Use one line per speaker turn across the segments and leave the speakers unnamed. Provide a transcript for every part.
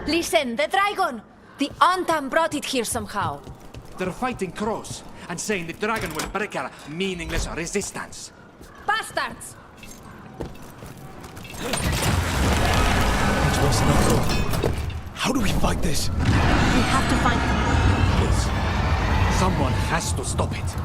Listen, the dragon! The Antam brought it here somehow.
They're fighting crows and saying the dragon will break our meaningless resistance.
Bastards!
How do we fight this?
We have to find them.
Yes. Someone has to stop it.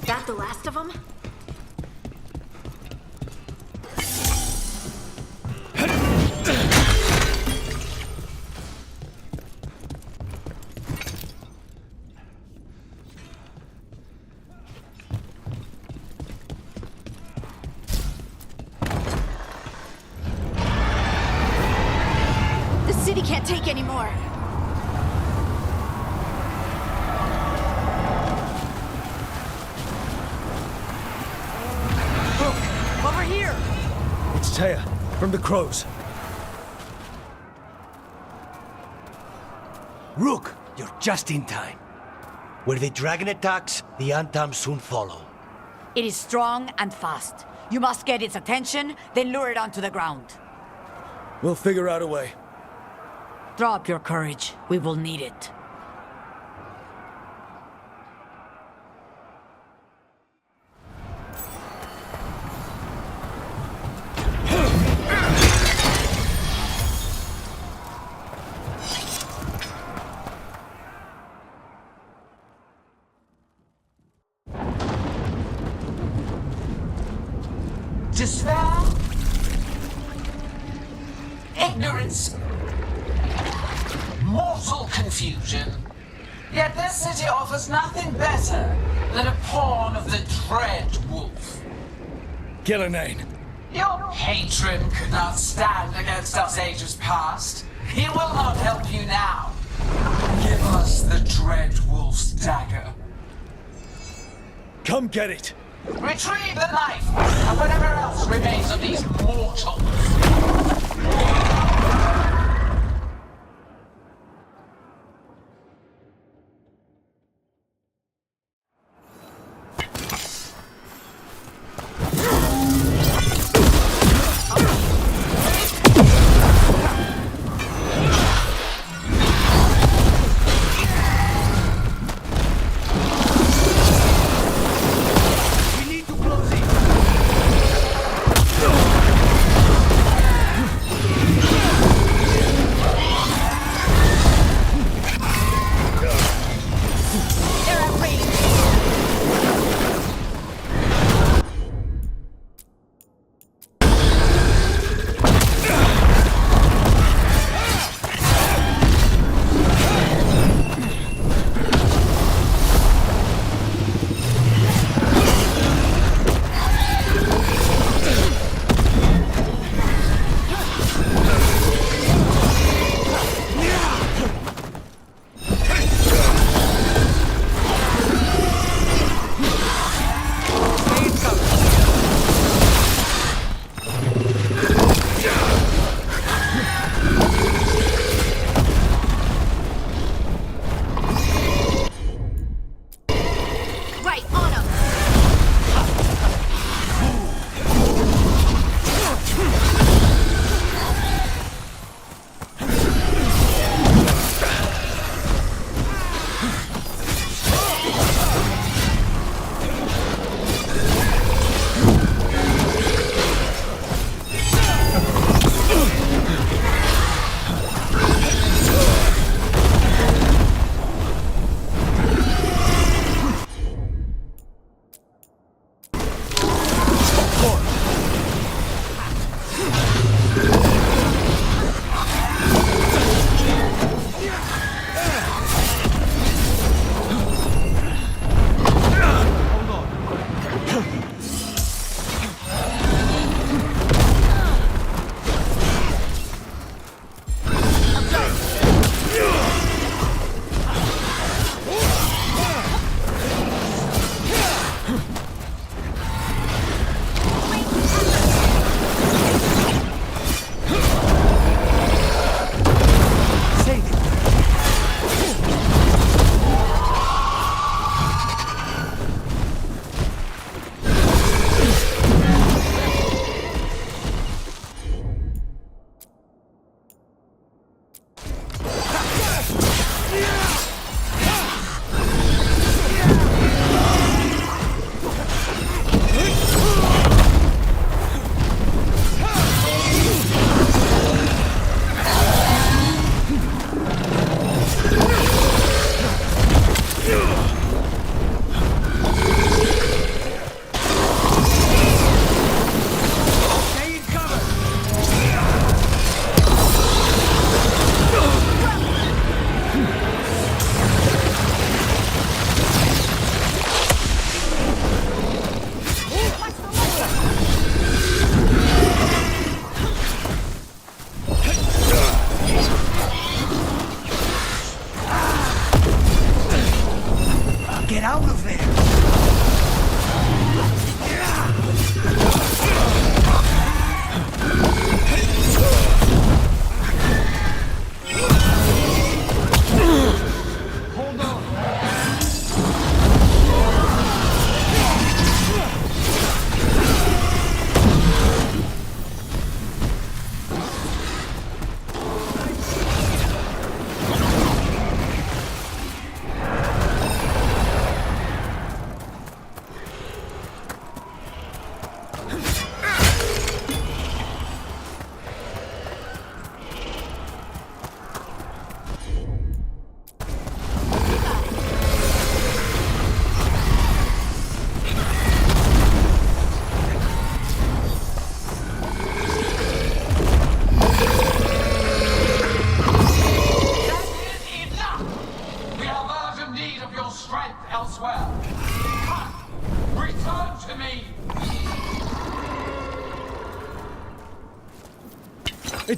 That the last of them? The city can't take any more. Over here!
It's Taya, from the crows. Rook, you're just in time. Where the dragon attacks, the Antam soon follow.
It is strong and fast. You must get its attention, then lure it onto the ground.
We'll figure out a way.
Drop your courage. We will need it.
Despair, ignorance, mortal confusion. Yet this city offers nothing better than a pawn of the Dread Wolf.
Killinane.
Your patron could not stand against us ages past. He will not help you now. Give us the Dread Wolf's dagger.
Come get it.
Retrieve the knife and whatever else remains of these mortals.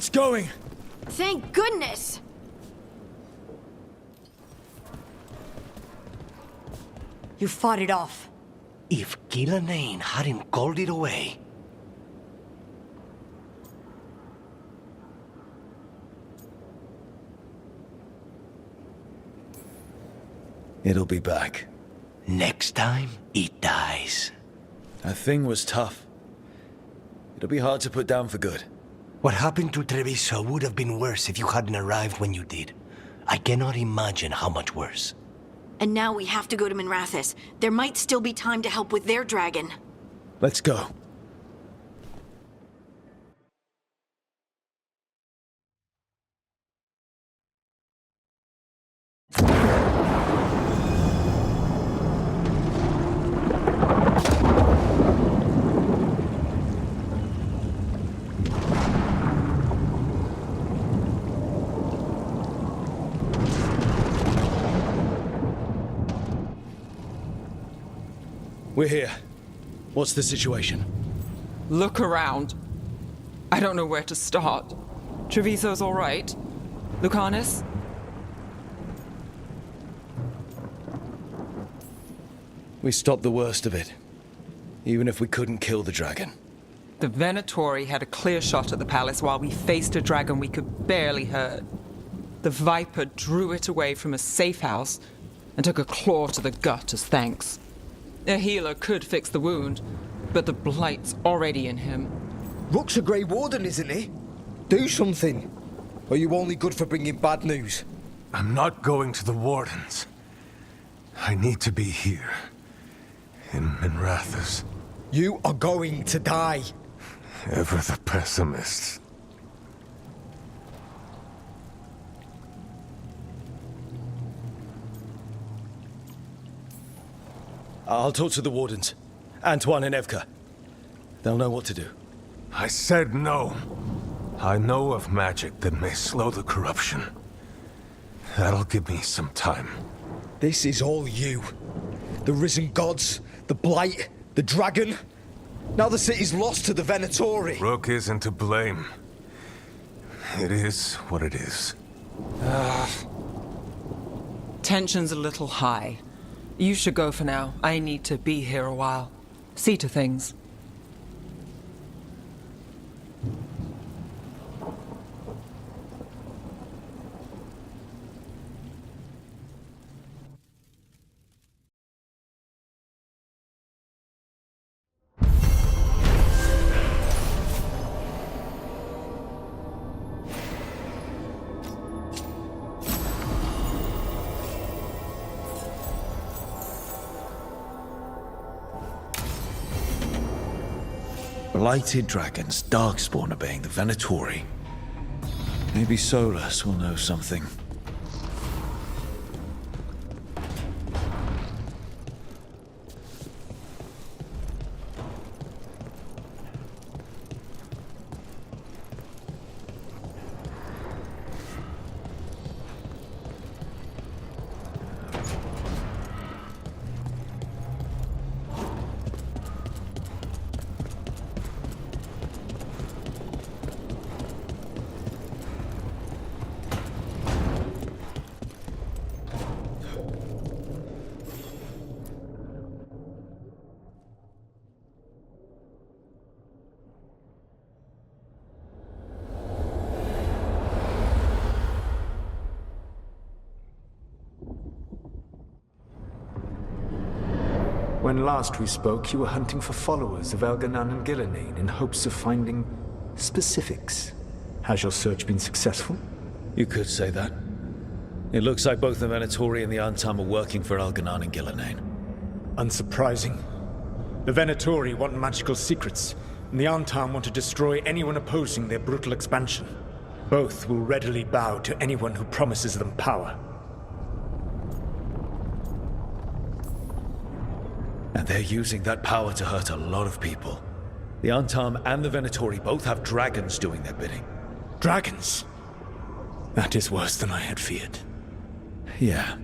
It's going!
Thank goodness!
You fought it off.
If Gillenane hadn't called it away...
It'll be back.
Next time, it dies.
That thing was tough. It'll be hard to put down for good.
What happened to Treviso would have been worse if you hadn't arrived when you did. I cannot imagine how much worse.
And now we have to go to Minrathous. There might still be time to help with their dragon.
Let's go. We're here. What's the situation?
Look around. I don't know where to start. Treviso's all right. Lucanus?
We stopped the worst of it. Even if we couldn't kill the dragon.
The Venatori had a clear shot at the palace while we faced a dragon we could barely hurt. The Viper drew it away from a safe house and took a claw to the gut as thanks. A healer could fix the wound, but the blight's already in him.
Rook's a Grey Warden, isn't he? Do something. Or are you only good for bringing bad news?
I'm not going to the Wardens. I need to be here. In Minrathous.
You are going to die.
Ever the pessimist.
I'll talk to the Wardens. Antoine and Evka. They'll know what to do.
I said no. I know of magic that may slow the corruption. That'll give me some time.
This is all you. The risen gods, the blight, the dragon. Now the city's lost to the Venatori.
Rook isn't to blame. It is what it is.
Tension's a little high. You should go for now. I need to be here a while. See to things.
Blighted dragons, Darkspawn obeying the Venatori. Maybe Solus will know something.
When last we spoke, you were hunting for followers of Elganan and Gillenane in hopes of finding specifics. Has your search been successful?
You could say that. It looks like both the Venatori and the Antam are working for Elganan and Gillenane.
Unsurprising. The Venatori want magical secrets, and the Antam want to destroy anyone opposing their brutal expansion. Both will readily bow to anyone who promises them power.
And they're using that power to hurt a lot of people. The Antam and the Venatori both have dragons doing their bidding.
Dragons? That is worse than I had feared.
Yeah.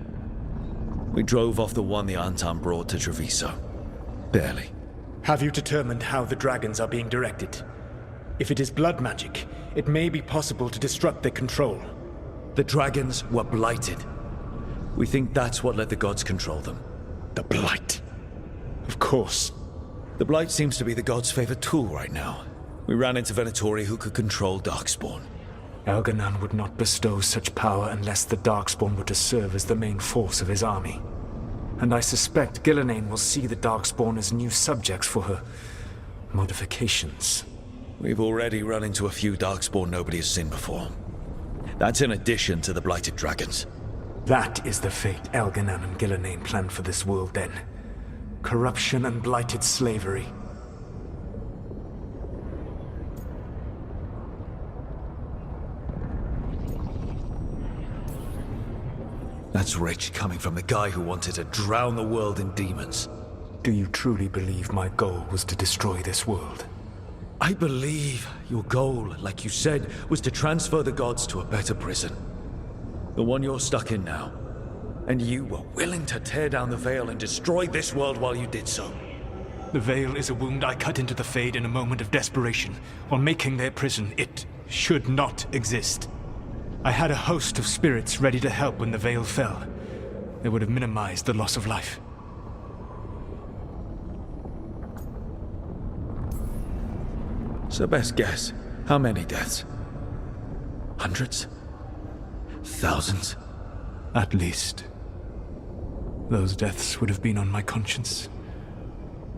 We drove off the one the Antam brought to Treviso. Barely.
Have you determined how the dragons are being directed? If it is blood magic, it may be possible to disrupt their control.
The dragons were blighted. We think that's what let the gods control them.
The Blight. Of course.
The Blight seems to be the gods' favorite tool right now. We ran into Venatori who could control Darkspawn.
Elganan would not bestow such power unless the Darkspawn were to serve as the main force of his army. And I suspect Gillenane will see the Darkspawn as new subjects for her modifications.
We've already run into a few Darkspawn nobody has seen before. That's in addition to the blighted dragons.
That is the fate Elganan and Gillenane planned for this world then. Corruption and blighted slavery.
That's rich coming from the guy who wanted to drown the world in demons.
Do you truly believe my goal was to destroy this world?
I believe your goal, like you said, was to transfer the gods to a better prison. The one you're stuck in now. And you were willing to tear down the veil and destroy this world while you did so.
The veil is a wound I cut into the Fade in a moment of desperation. While making their prison, it should not exist. I had a host of spirits ready to help when the veil fell. They would have minimized the loss of life.
So best guess, how many deaths? Hundreds? Thousands?
At least. Those deaths would have been on my conscience.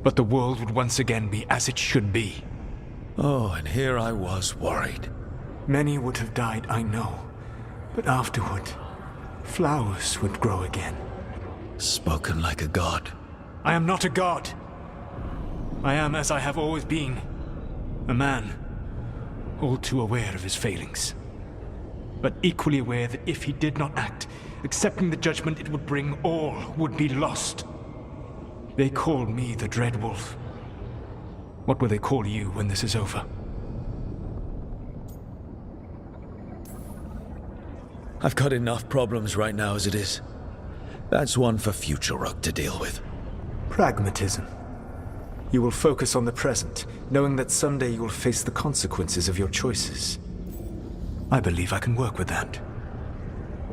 But the world would once again be as it should be.
Oh, and here I was worried.
Many would have died, I know. But afterward, flowers would grow again.
Spoken like a god.
I am not a god. I am as I have always been. A man, all too aware of his failings. But equally aware that if he did not act, accepting the judgment it would bring, all would be lost. They call me the Dread Wolf. What will they call you when this is over?
I've got enough problems right now as it is. That's one for future Rook to deal with.
Pragmatism. You will focus on the present, knowing that someday you will face the consequences of your choices. I believe I can work with that.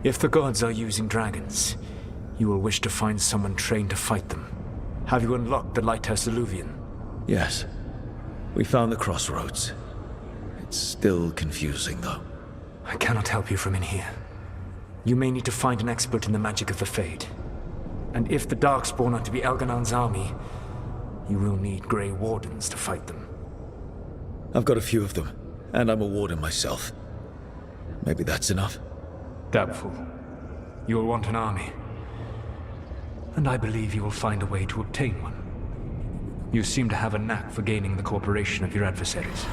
If the gods are using dragons, you will wish to find someone trained to fight them. Have you unlocked the Lighthouse Illuvian?
Yes. We found the crossroads. It's still confusing, though.
I cannot help you from in here. You may need to find an expert in the magic of the Fade. And if the Darkspawn are to be Elganan's army, you will need Grey Wardens to fight them.
I've got a few of them, and I'm a warden myself. Maybe that's enough?
Doubtful. You will want an army. And I believe you will find a way to obtain one. You seem to have a knack for gaining the cooperation of your adversaries.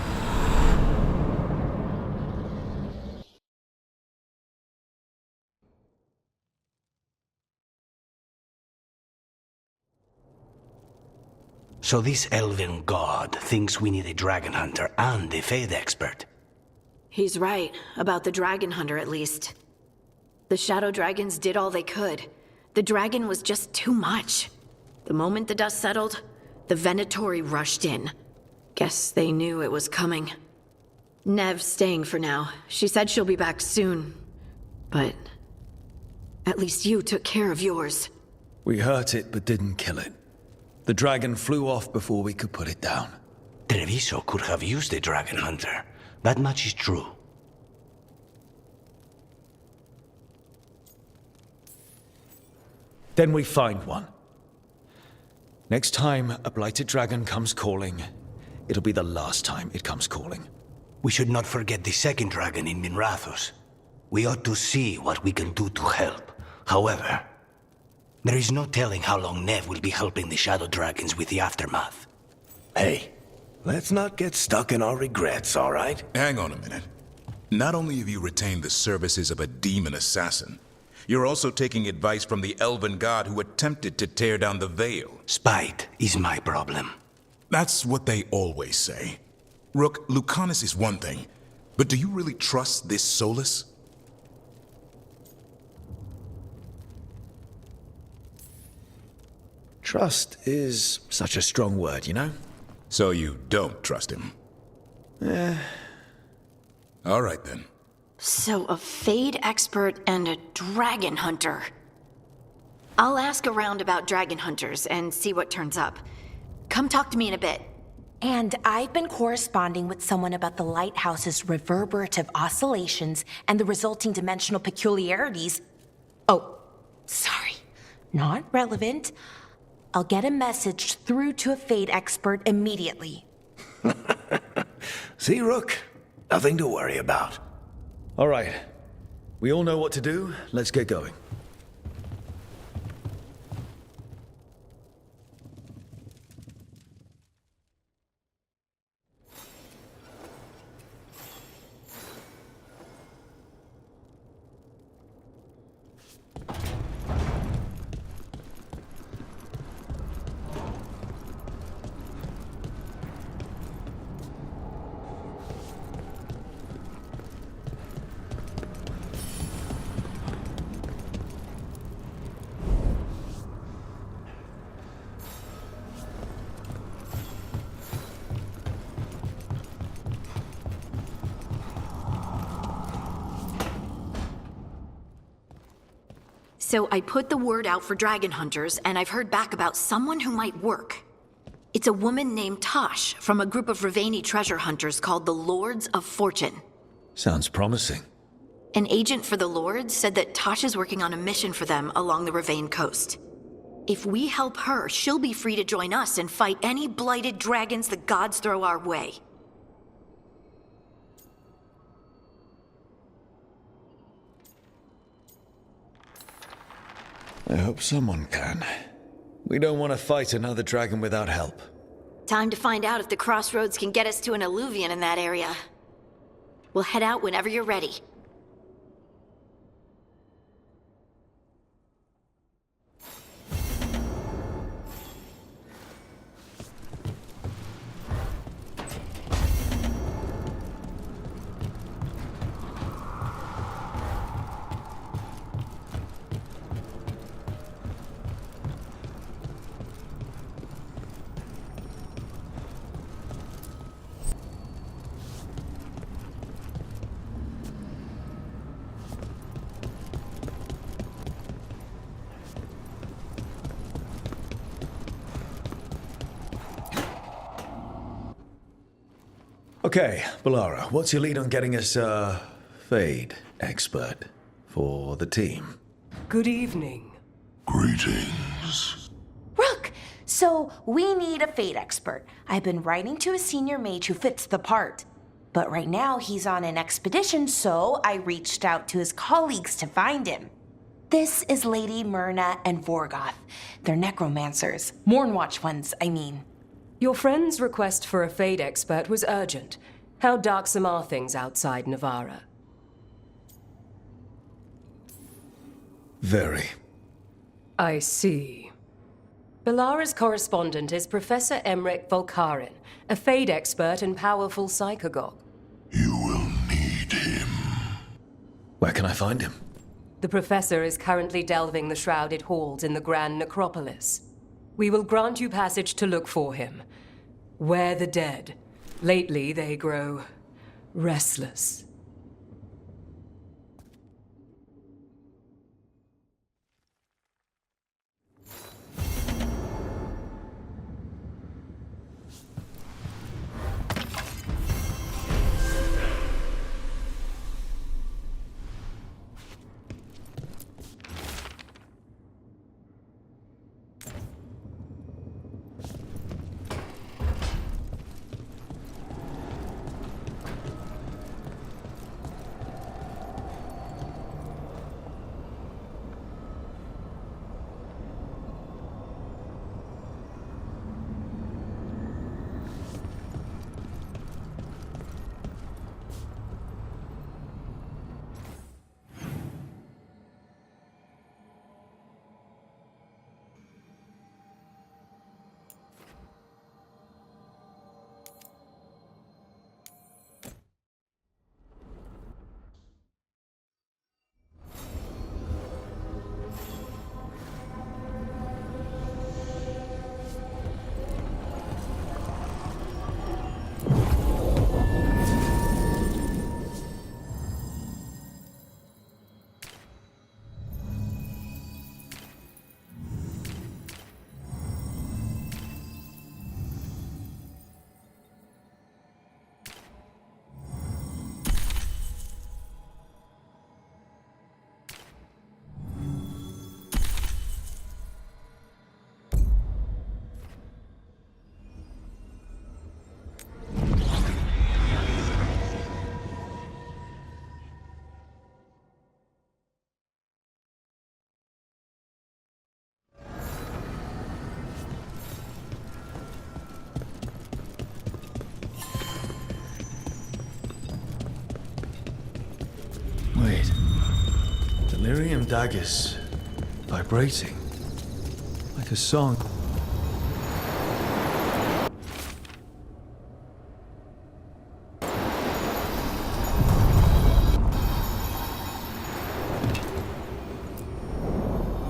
So this elven god thinks we need a dragon hunter and a Fade expert.
He's right, about the dragon hunter at least. The shadow dragons did all they could. The dragon was just too much. The moment the dust settled, the Venatori rushed in. Guess they knew it was coming. Nev's staying for now. She said she'll be back soon. But at least you took care of yours.
We hurt it, but didn't kill it. The dragon flew off before we could put it down.
Treviso could have used a dragon hunter. That much is true.
Then we find one. Next time a blighted dragon comes calling, it'll be the last time it comes calling.
We should not forget the second dragon in Minrathos. We ought to see what we can do to help. However, there is no telling how long Nev will be helping the Shadow Dragons with the aftermath.
Hey, let's not get stuck in our regrets, all right?
Hang on a minute. Not only have you retained the services of a demon assassin, you're also taking advice from the elven god who attempted to tear down the veil.
Spite is my problem.
That's what they always say. Rook, Lucanus is one thing, but do you really trust this Solus?
Trust is such a strong word, you know?
So you don't trust him? All right, then.
So, a Fade expert and a dragon hunter. I'll ask around about dragon hunters and see what turns up. Come talk to me in a bit.
And I've been corresponding with someone about the lighthouse's reverberative oscillations and the resulting dimensional peculiarities. Oh, sorry. Not relevant. I'll get a message through to a Fade expert immediately.
See, Rook? Nothing to worry about.
All right. We all know what to do. Let's get going.
So I put the word out for dragon hunters, and I've heard back about someone who might work. It's a woman named Tosh from a group of Ravani treasure hunters called the Lords of Fortune.
Sounds promising.
An agent for the Lords said that Tosh is working on a mission for them along the Ravane coast. If we help her, she'll be free to join us and fight any blighted dragons the gods throw our way.
I hope someone can. We don't want to fight another dragon without help.
Time to find out if the crossroads can get us to an alluvion in that area. We'll head out whenever you're ready.
Okay, Balara, what's your lead on getting us a Fade expert for the team?
Good evening.
Greetings.
Rook! So, we need a Fade expert. I've been writing to a senior mage who fits the part. But right now, he's on an expedition, so I reached out to his colleagues to find him. This is Lady Myrna and Vorgoth. They're necromancers. Mournwatch ones, I mean.
Your friend's request for a Fade expert was urgent. How darksome are things outside Navarra?
Very.
I see. Balara's correspondent is Professor Emmerich Volkarin, a Fade expert and powerful psychagogue.
You will need him.
Where can I find him?
The professor is currently delving the shrouded halls in the Grand Necropolis. We will grant you passage to look for him. Where the dead. Lately, they grow restless.
Lyrium daggers. Vibrating. Like a song.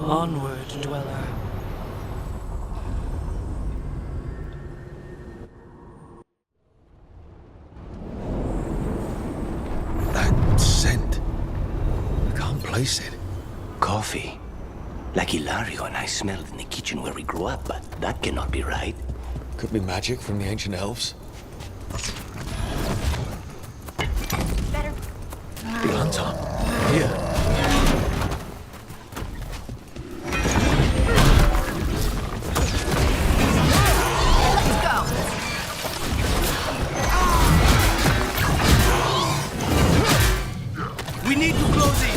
Onward, dweller.
That scent. I can't place it. Coffee. Like Hilario and I smelled in the kitchen where we grew up, but that cannot be right.
Could be magic from the ancient elves.
Better.
The Anton. Here.
We need to close it!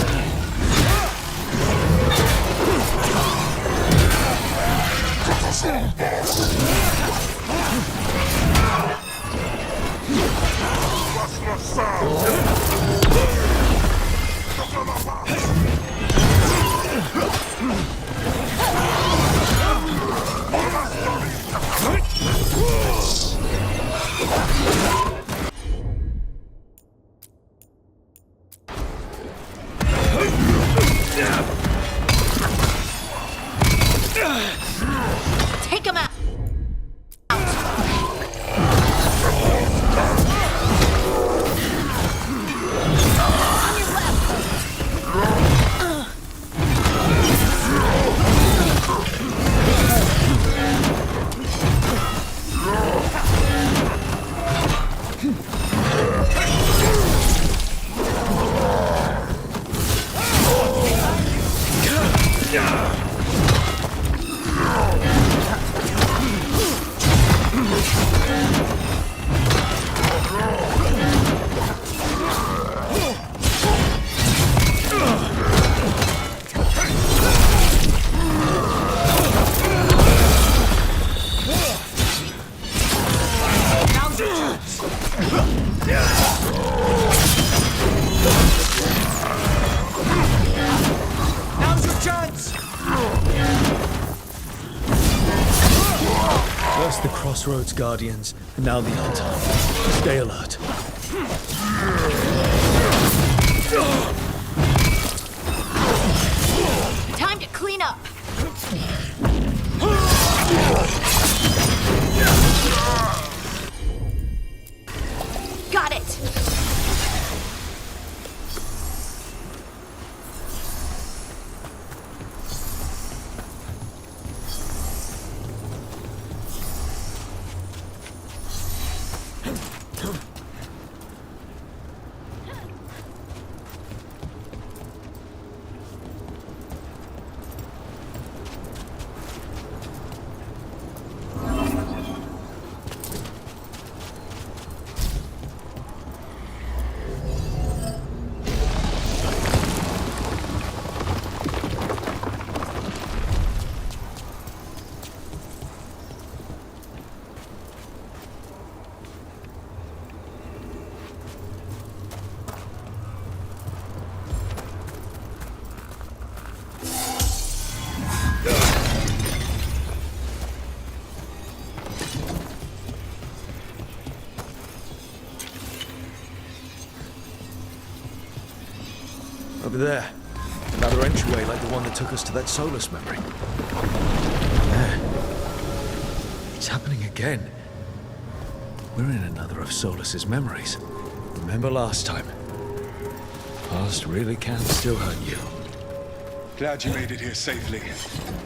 Take him out!
Now's your chance!
First the Crossroads Guardians, and now the Anton. Stay alert.
Time to clean up! Got it!
Over there. Another entryway like the one that took us to that Solus memory. There. It's happening again. We're in another of Solus's memories. Remember last time? Past really can still hurt you.
Glad you made it here safely.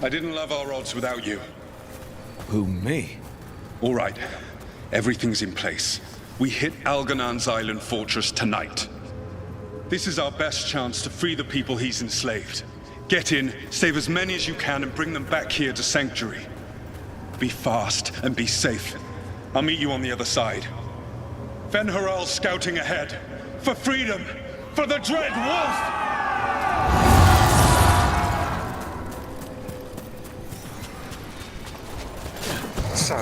I didn't love our odds without you.
Who, me?
All right. Everything's in place. We hit Algernon's island fortress tonight. This is our best chance to free the people he's enslaved. Get in, save as many as you can, and bring them back here to Sanctuary. Be fast and be safe. I'll meet you on the other side. Fen-Haral's scouting ahead. For freedom! For the Dread Wolf!
So,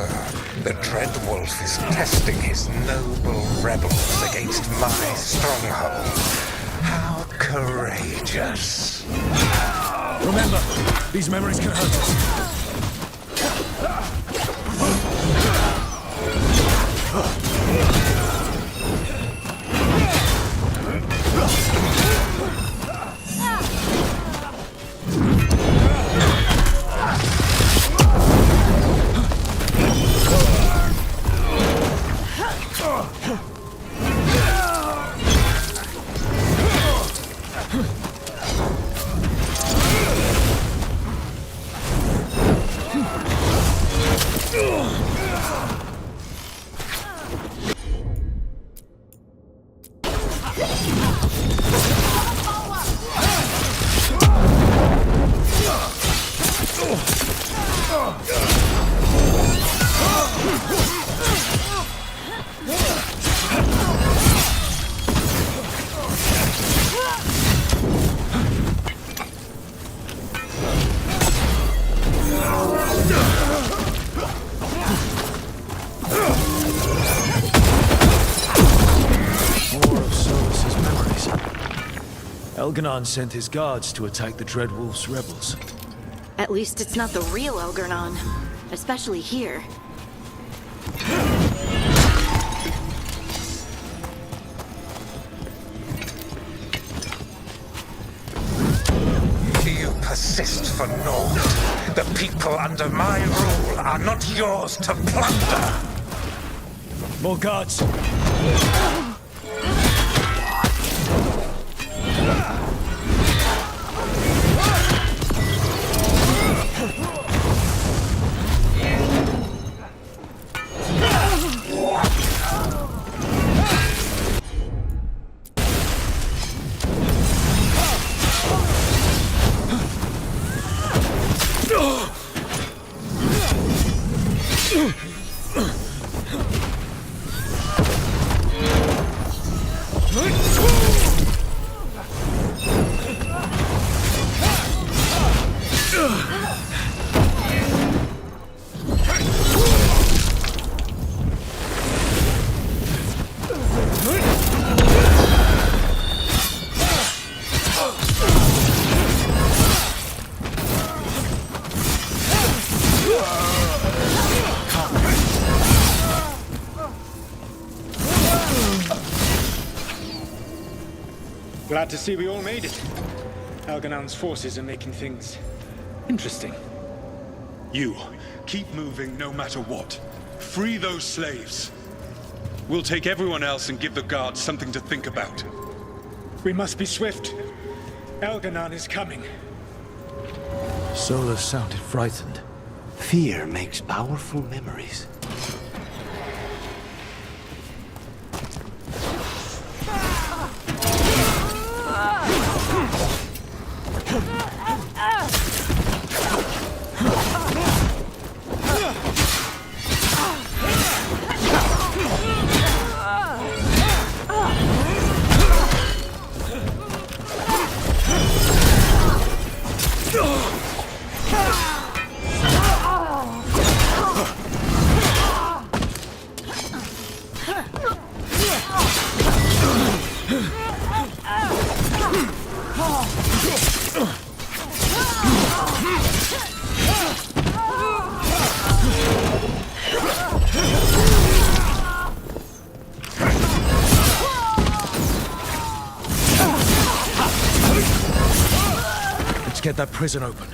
the Dread Wolf is testing his noble rebels against my stronghold. How courageous. contagious.
Remember, these memories can hurt us. Elganon sent his guards to attack the Dreadwolf's rebels.
At least it's not the real Elgarnon, especially here.
You persist for naught. The people under my rule are not yours to plunder.
More guards!
Glad to see we all made it. Elganon's forces are making things interesting.
You, keep moving no matter what. Free those slaves. We'll take everyone else and give the guards something to think about.
We must be swift. Elganon is coming.
Sola sounded frightened.
Fear makes powerful memories.
Let's get that prison open.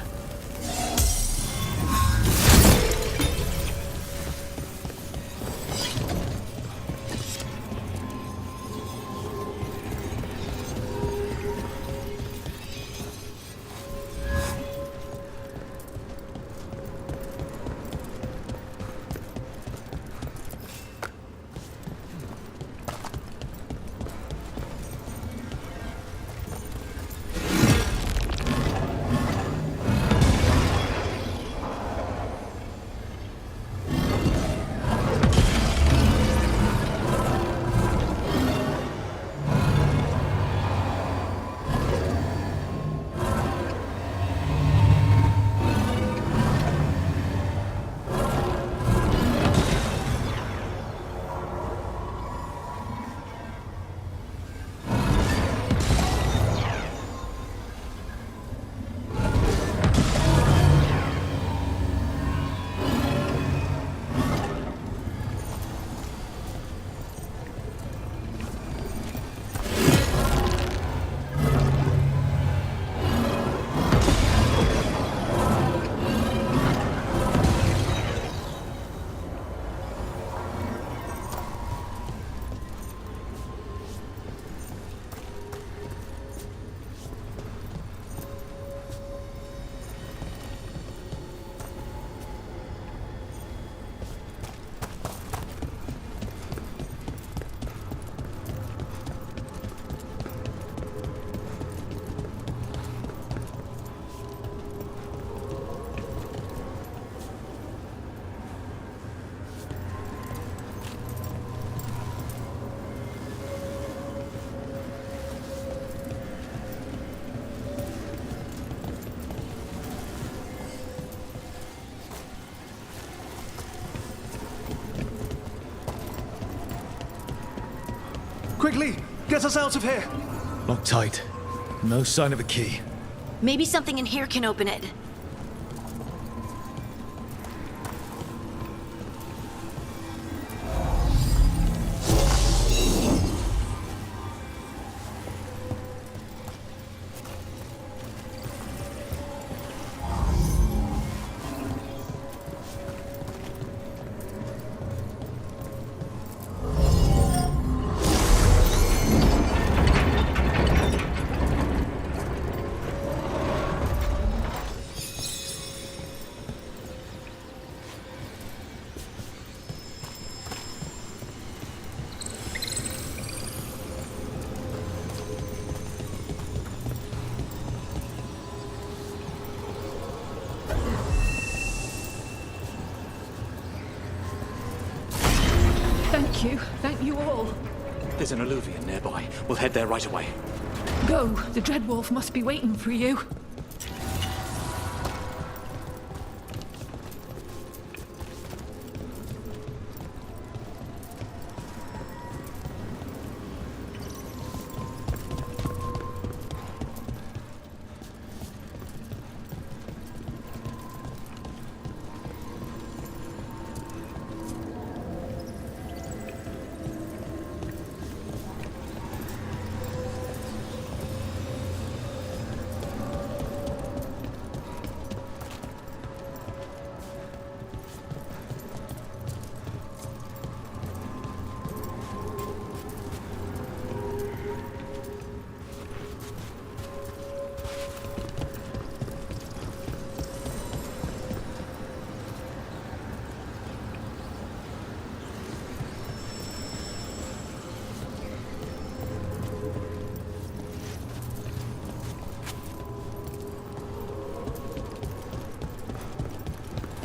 Quickly, get us out of here!
Locked tight. No sign of a key.
Maybe something in here can open it.
Thank you all.
There's an alluvion nearby. We'll head there right away.
Go. The Dreadwolf must be waiting for you.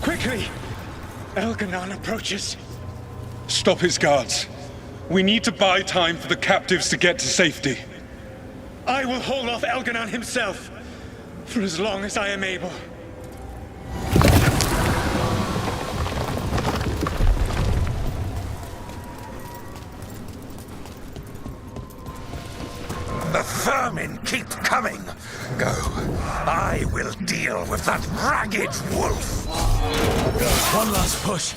Quickly! Elganon approaches.
Stop his guards. We need to buy time for the captives to get to safety.
I will hold off Elganon himself, for as long as I am able.
The vermin keep coming. Go. I will deal with that ragged wolf.
One last push.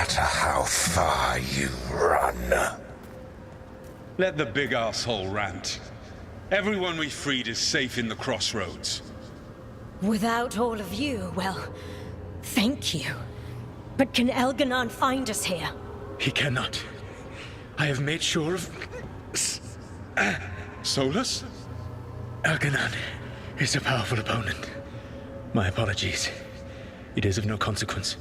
matter how far you run.
Let the big asshole rant. Everyone we freed is safe in the crossroads.
Without all of you, well, thank you. But can Elganon find us here?
He cannot. I have made sure of...
Solus?
Elganon is a powerful opponent. My apologies. It is of no consequence.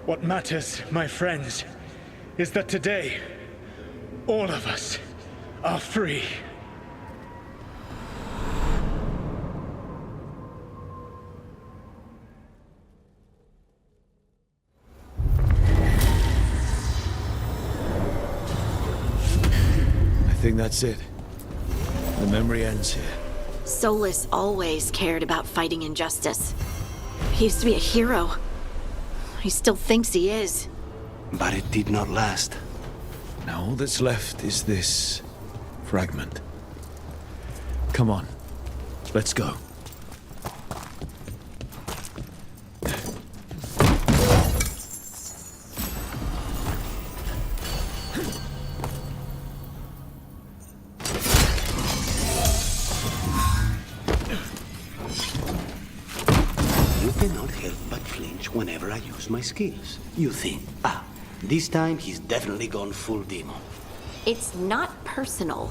What matters, my friends, is that today, all of us are free.
I think that's it. The memory ends here.
Solus always cared about fighting injustice. He used to be a hero. He still thinks he is.
But it did not last.
Now all that's left is this fragment. Come on, let's go.
Whenever I use my skills. You think, this time he's definitely gone full demon.
It's not personal.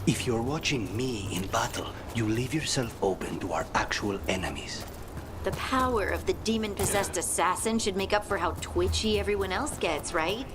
If you're watching me in battle, you leave yourself open to our actual enemies.
The power of the demon-possessed assassin should make up for how twitchy everyone else gets, right?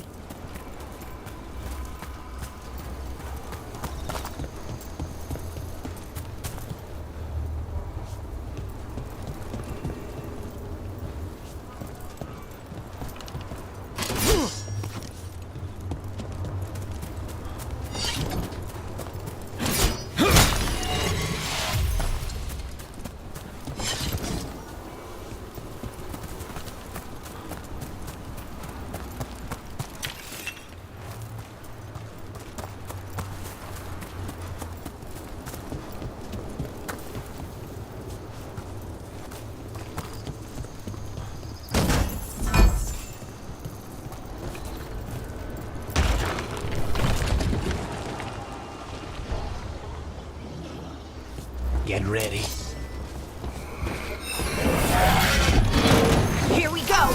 Get ready.
Here we go!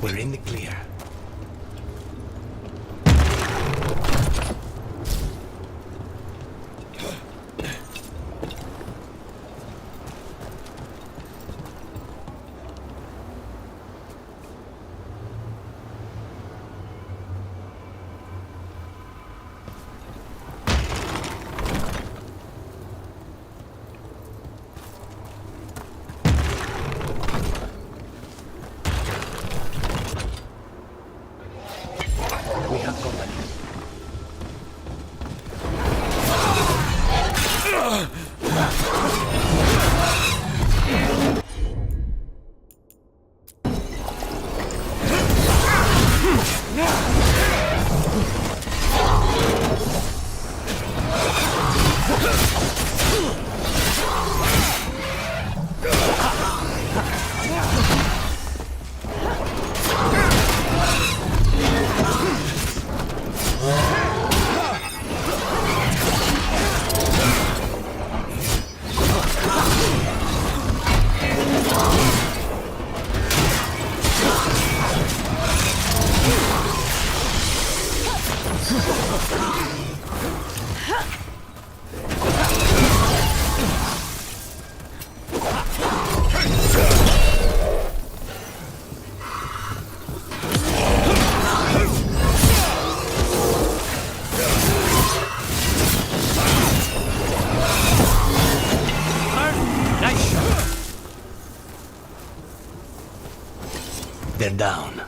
We're in the clear. they're down.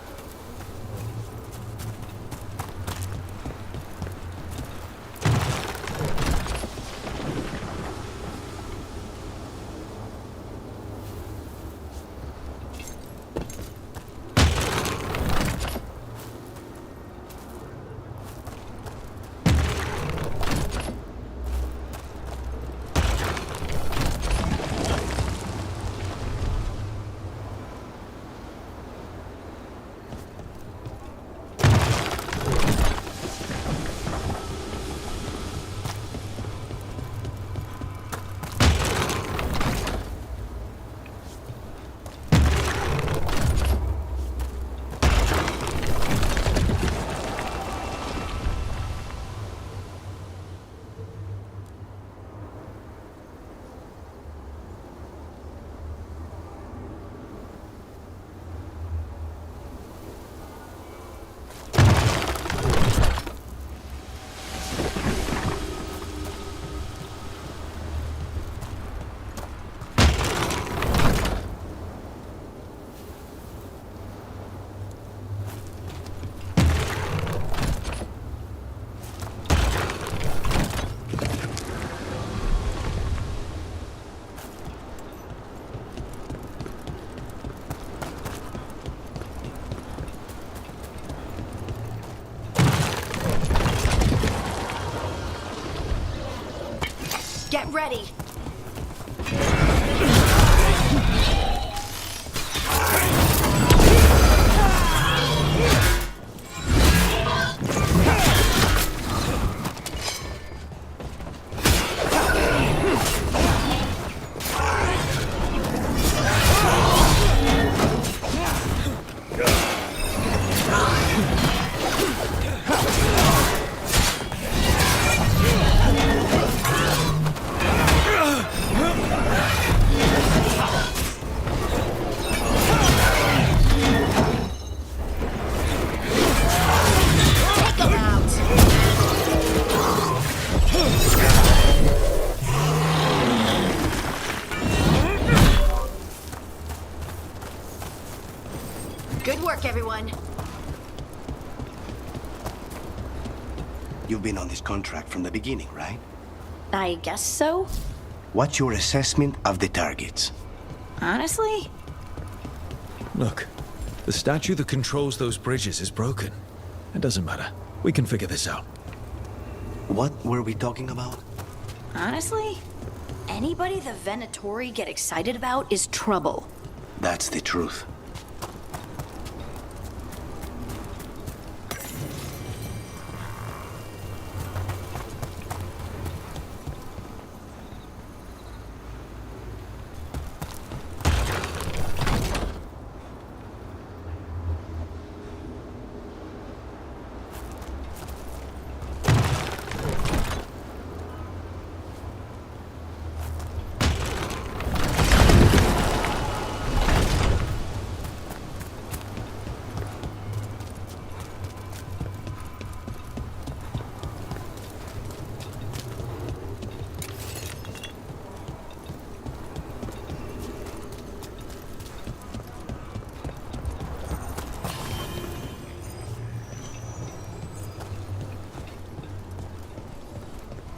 Get ready. Good work, everyone.
You've been on this contract from the beginning, right?
I guess so.
What's your assessment of the targets?
Honestly?
Look, the statue that controls those bridges is broken. It doesn't matter. We can figure this out.
What were we talking about?
Honestly? Anybody the Venatori get excited about is trouble.
That's the truth.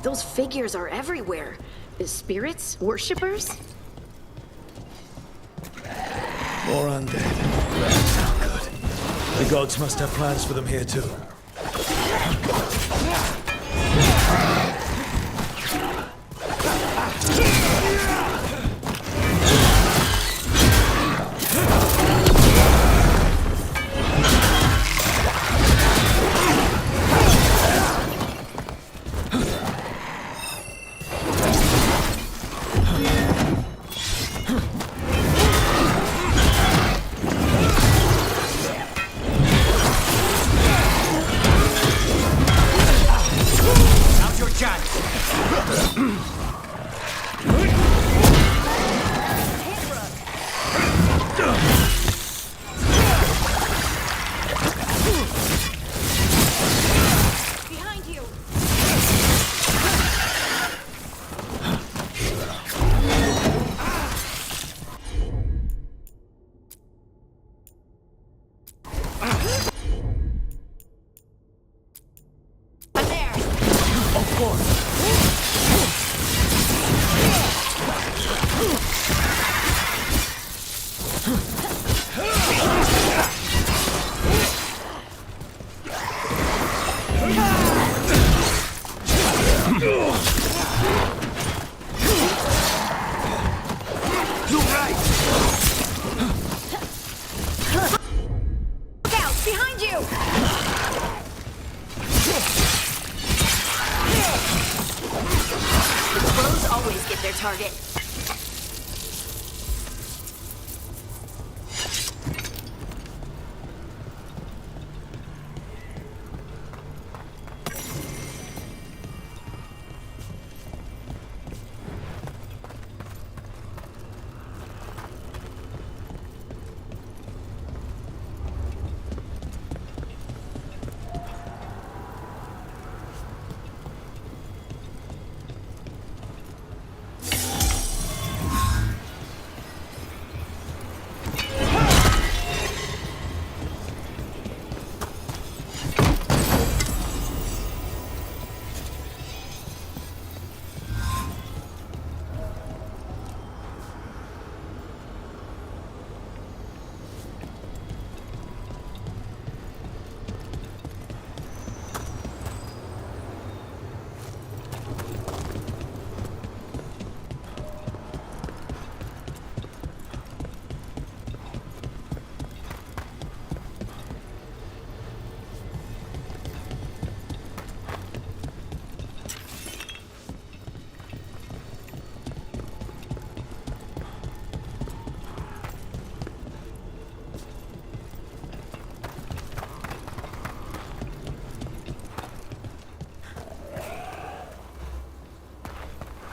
Those figures are everywhere. Spirits? Worshippers?
More undead. Not good. The gods must have plans for them here too.
Look right!
Look out! Behind you! The pros always get their target.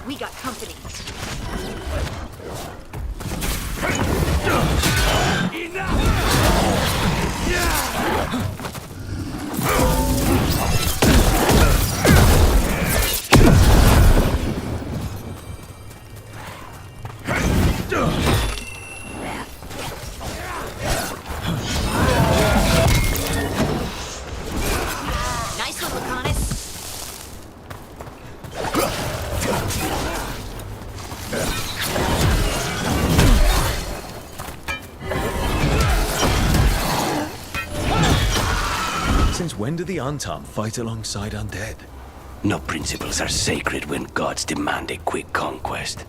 We got company. Nice one, Laconis.
Since when do the Antam fight alongside undead?
No principles are sacred when gods demand a quick conquest.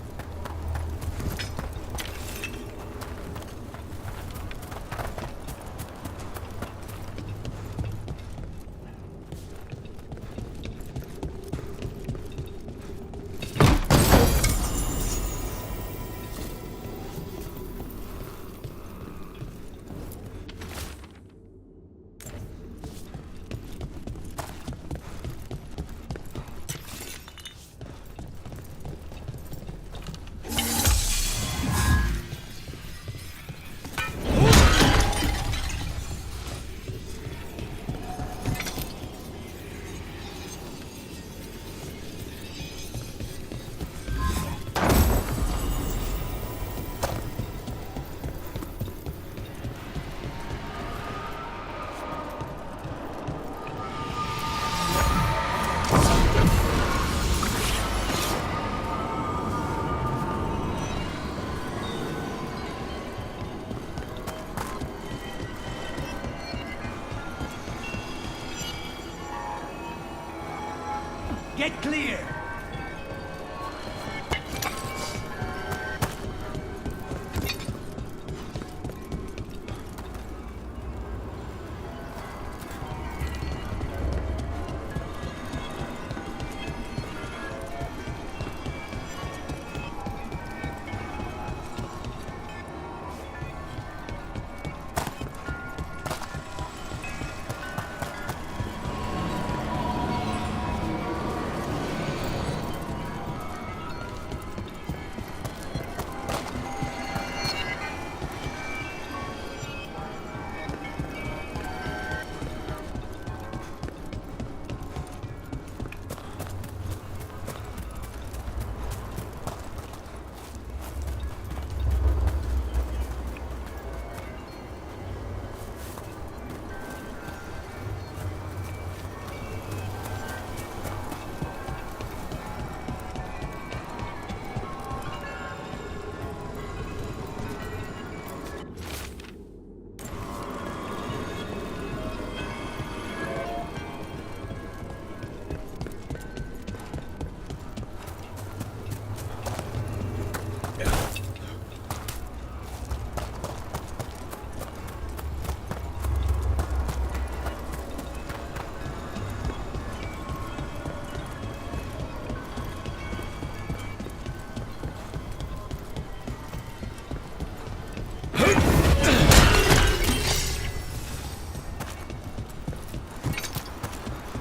Get clear!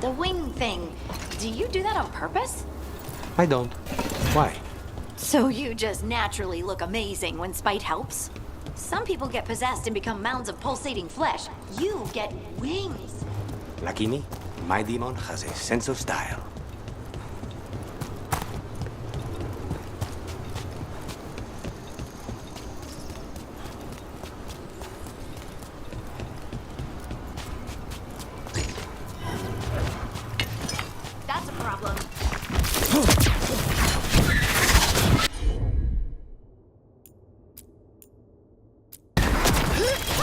The wing thing. Do you do that on purpose?
I don't. Why?
So you just naturally look amazing when spite helps? Some people get possessed and become mounds of pulsating flesh. You get wings.
Lucky me, my demon has a sense of style.
That's a problem.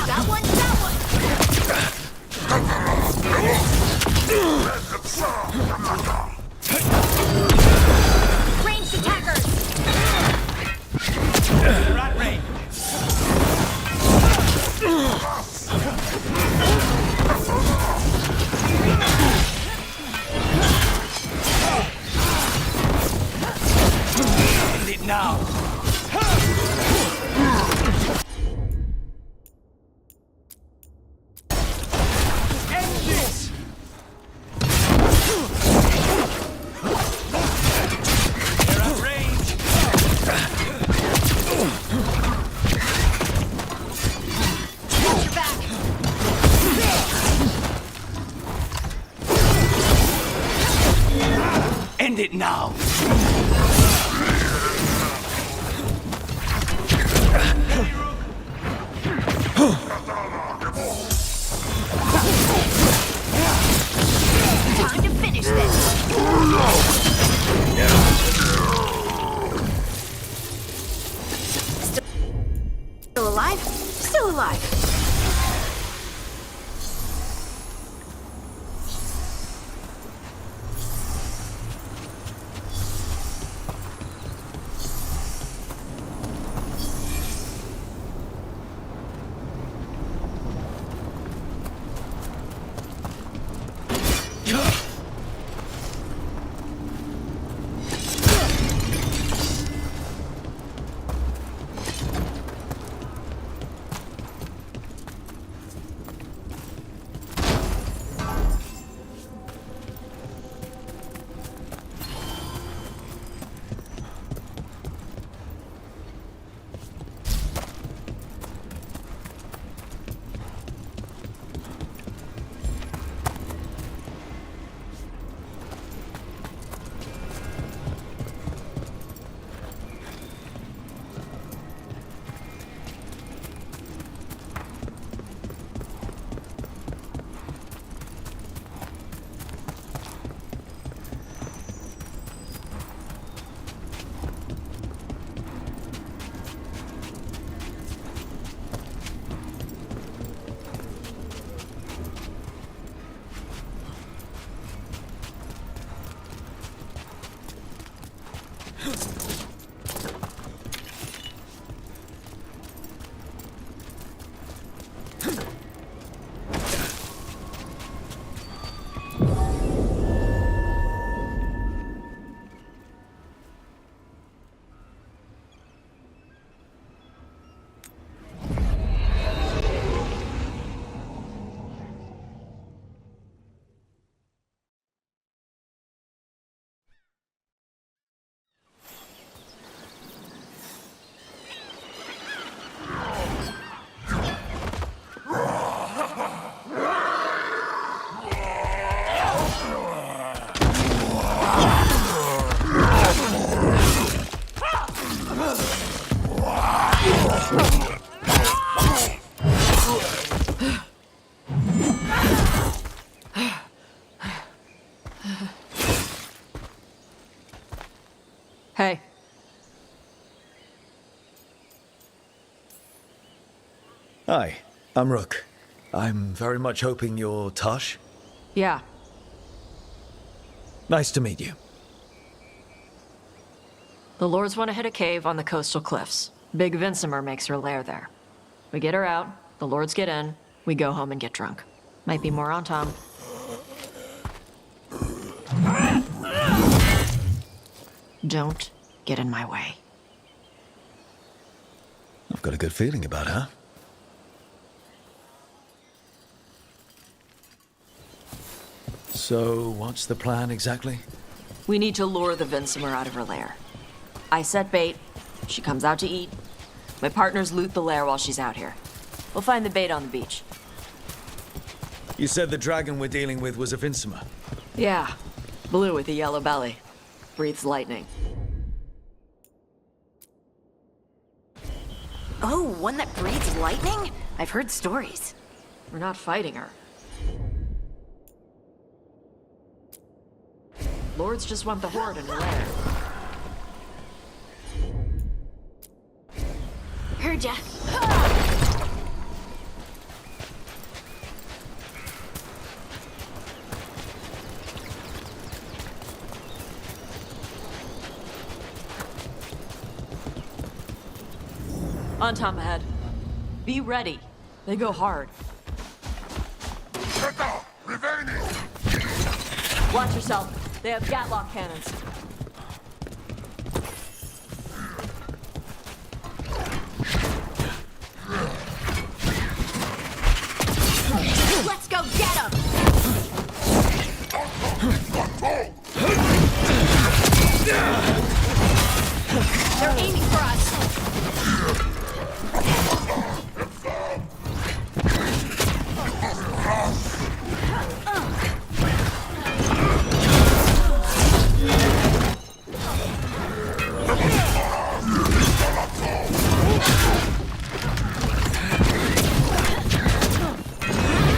That one, that one! Ranged attackers!
Rat rain!
End it now! End it now!
Time to finish this! Still alive? Still alive!
Hey.
Hi, I'm Rook. I'm very much hoping you're Tosh.
Yeah.
Nice to meet you.
The Lords want to hit a cave on the coastal cliffs. Big Vincimer makes her lair there. We get her out, the Lords get in, we go home and get drunk. Might be more on Tom. Don't get in my way.
I've got a good feeling about her. So, what's the plan exactly?
We need to lure the Vinsimer out of her lair. I set bait. She comes out to eat. My partners loot the lair while she's out here. We'll find the bait on the beach.
You said the dragon we're dealing with was a Vinsimer.
Yeah. Blue with a yellow belly. Breathes lightning.
Oh, one that breathes lightning? I've heard stories.
We're not fighting her. Lords just want the horde in her lair.
Heard ya.
On top ahead. Be ready. They go hard. Watch yourself. They have Gatlock cannons.
Let's go get him! They're aiming for us!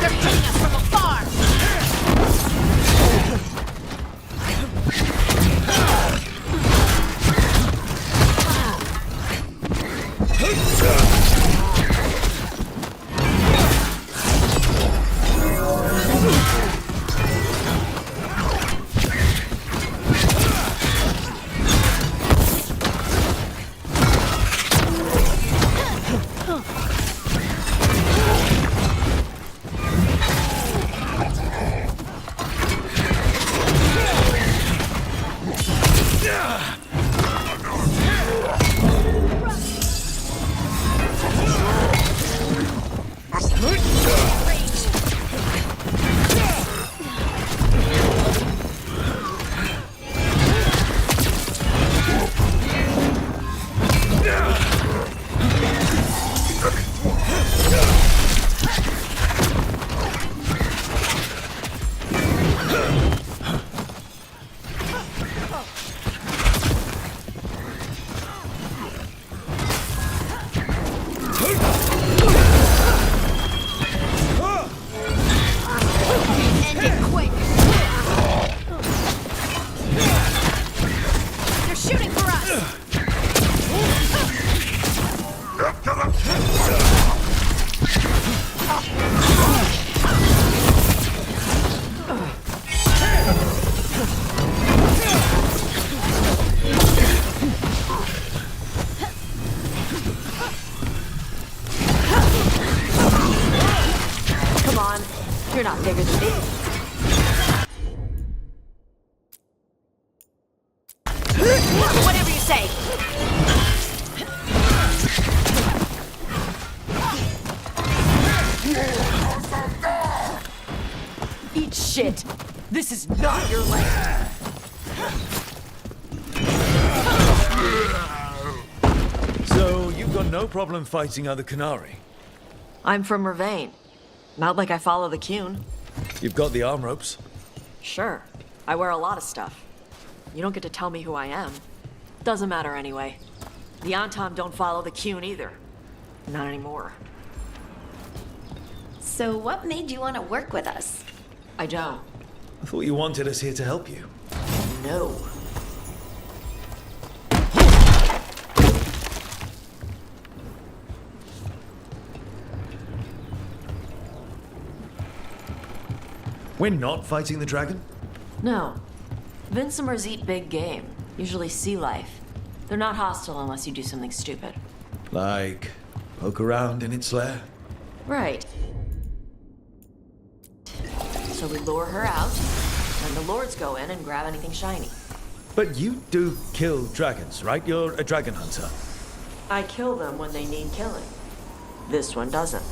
They're hitting us from afar! End it quick! They're shooting for us!
Come on. You're not bigger than me.
Whatever you say!
Eat shit. This is not your land.
So, you've got no problem fighting other Qunari?
I'm from Ravain. Not like I follow the Qun.
You've got the arm ropes?
Sure. I wear a lot of stuff. You don't get to tell me who I am. Doesn't matter anyway. The Antam don't follow the Qun either. Not anymore.
So what made you want to work with us?
I don't.
I thought you wanted us here to help you.
No.
We're not fighting the dragon?
No. Vinsimers eat big game, usually sea life. They're not hostile unless you do something stupid.
Like, poke around in its lair?
Right. So we lure her out, and the lords go in and grab anything shiny.
But you do kill dragons, right? You're a dragon hunter.
I kill them when they need killing. This one doesn't.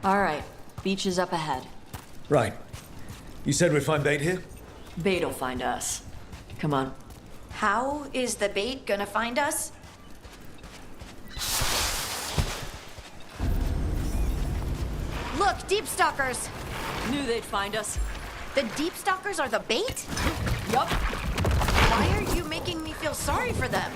All right. Beach is up ahead.
Right. You said we'd find bait here?
Bait'll find us. Come on.
How is the bait gonna find us? Look, deep stalkers!
Knew they'd find us.
The deep stalkers are the bait?
Yup.
Why are you making me feel sorry for them?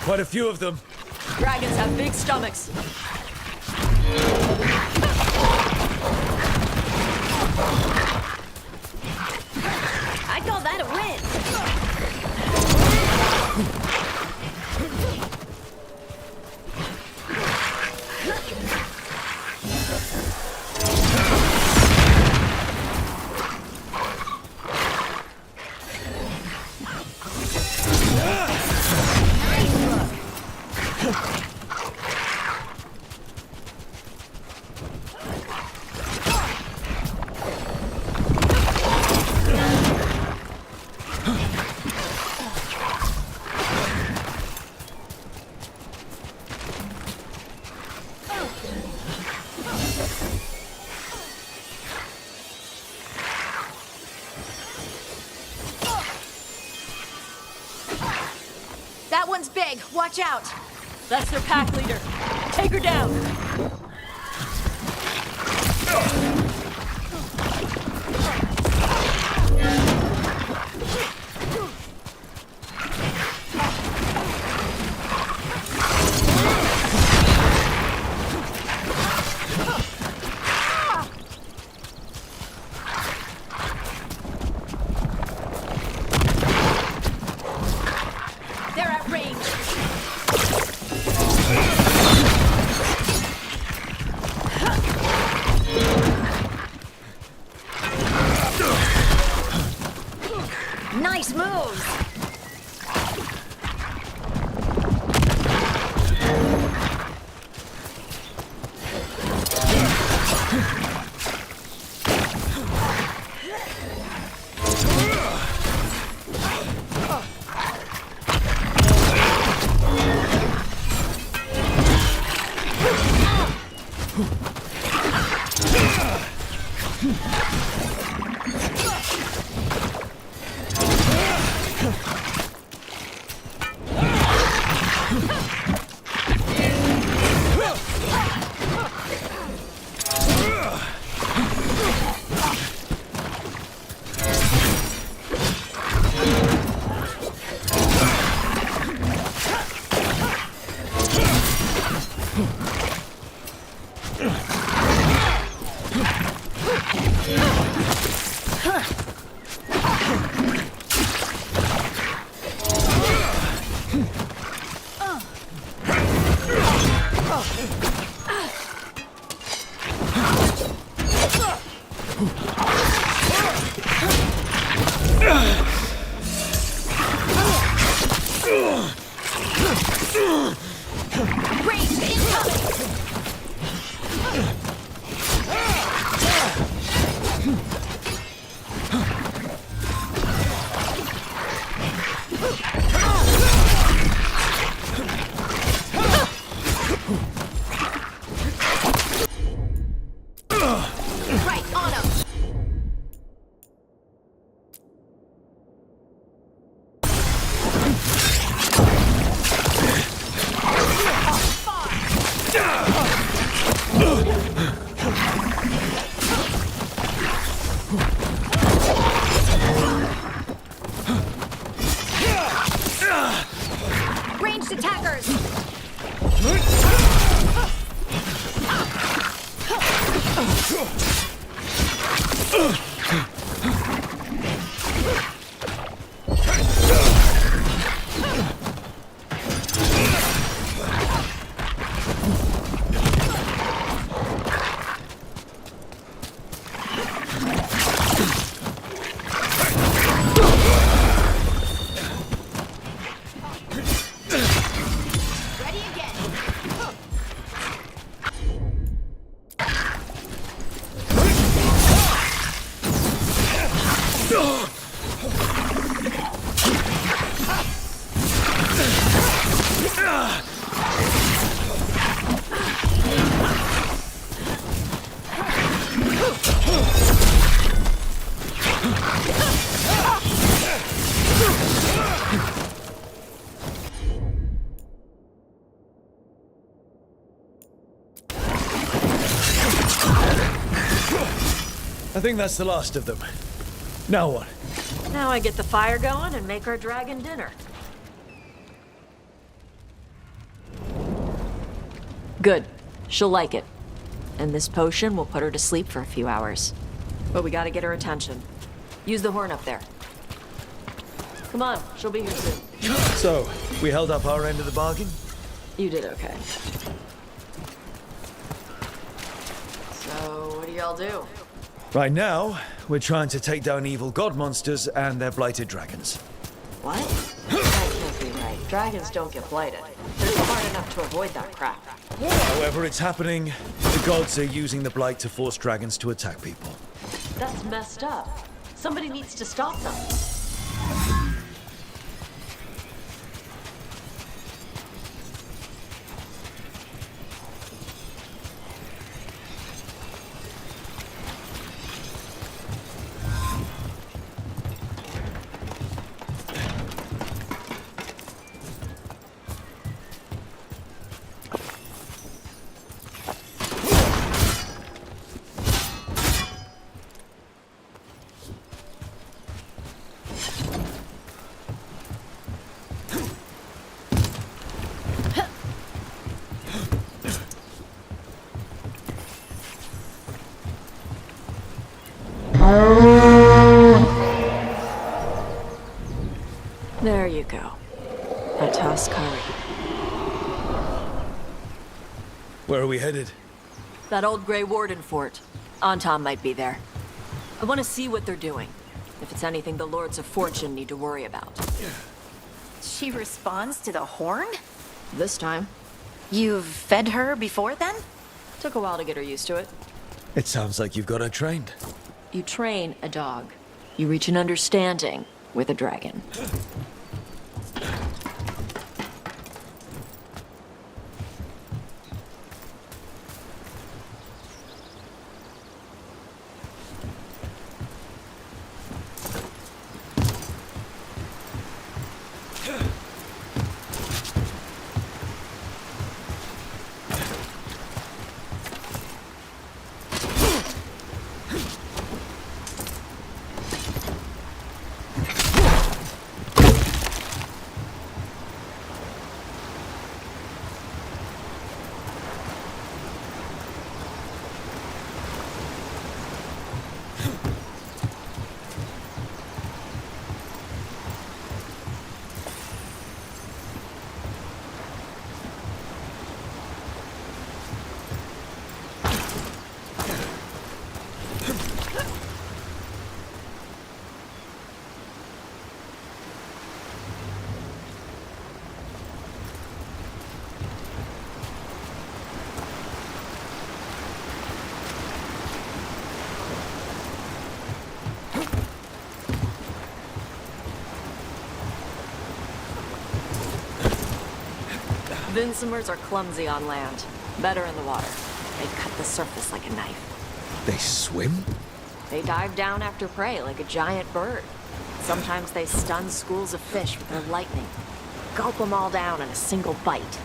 Quite a few of them.
Dragons have big stomachs.
I call that a win! That one's big. Watch out.
That's their pack leader. Take her down.
They're at range. Nice moves. Range incoming! Right on him!
I think that's the last of them. Now what?
Now I get the fire going and make our dragon dinner. Good. She'll like it. And this potion will put her to sleep for a few hours. But we gotta get her attention. Use the horn up there. Come on, she'll be here soon.
So, we held up our end of the bargain?
You did okay. So, what do y'all do?
Right now, we're trying to take down evil god monsters and their blighted dragons.
What? That can't be right. Dragons don't get blighted. They're smart enough to avoid that crap.
However it's happening, the gods are using the blight to force dragons to attack people.
That's messed up. Somebody needs to stop them. There you go. A tossed curry.
Where are we headed?
That old Grey Warden fort. Anton might be there. I want to see what they're doing. If it's anything the Lords of Fortune need to worry about.
She responds to the horn?
This time.
You've fed her before then?
Took a while to get her used to it.
It sounds like you've got her trained.
You train a dog. You reach an understanding with a dragon. Vincimers are clumsy on land, better in the water. They cut the surface like a knife.
They swim?
They dive down after prey like a giant bird. Sometimes they stun schools of fish with their lightning. Gulp them all down in a single bite.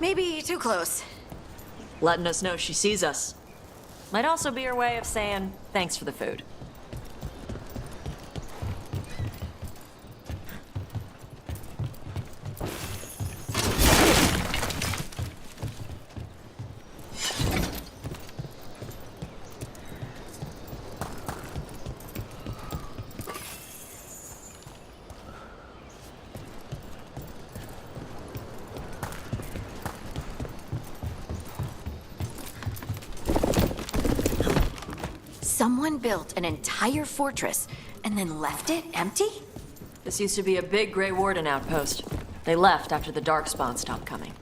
Maybe too close.
Letting us know she sees us. Might also be her way of saying thanks for the food.
Someone built an entire fortress and then left it empty?
This used to be a big Grey Warden outpost. They left after the Darkspawn stopped coming.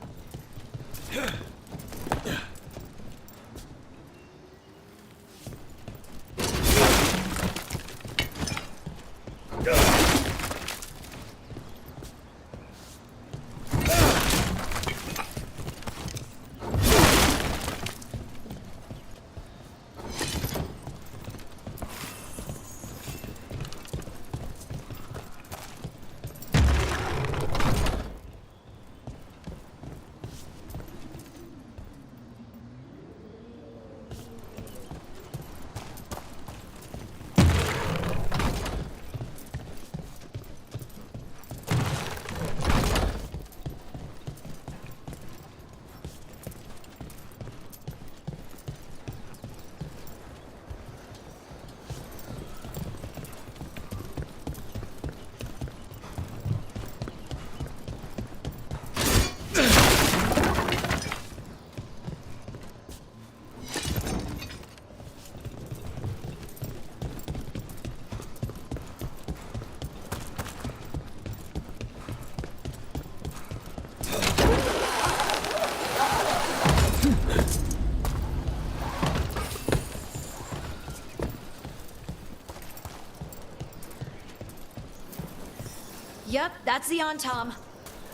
Yep, that's the on-tom.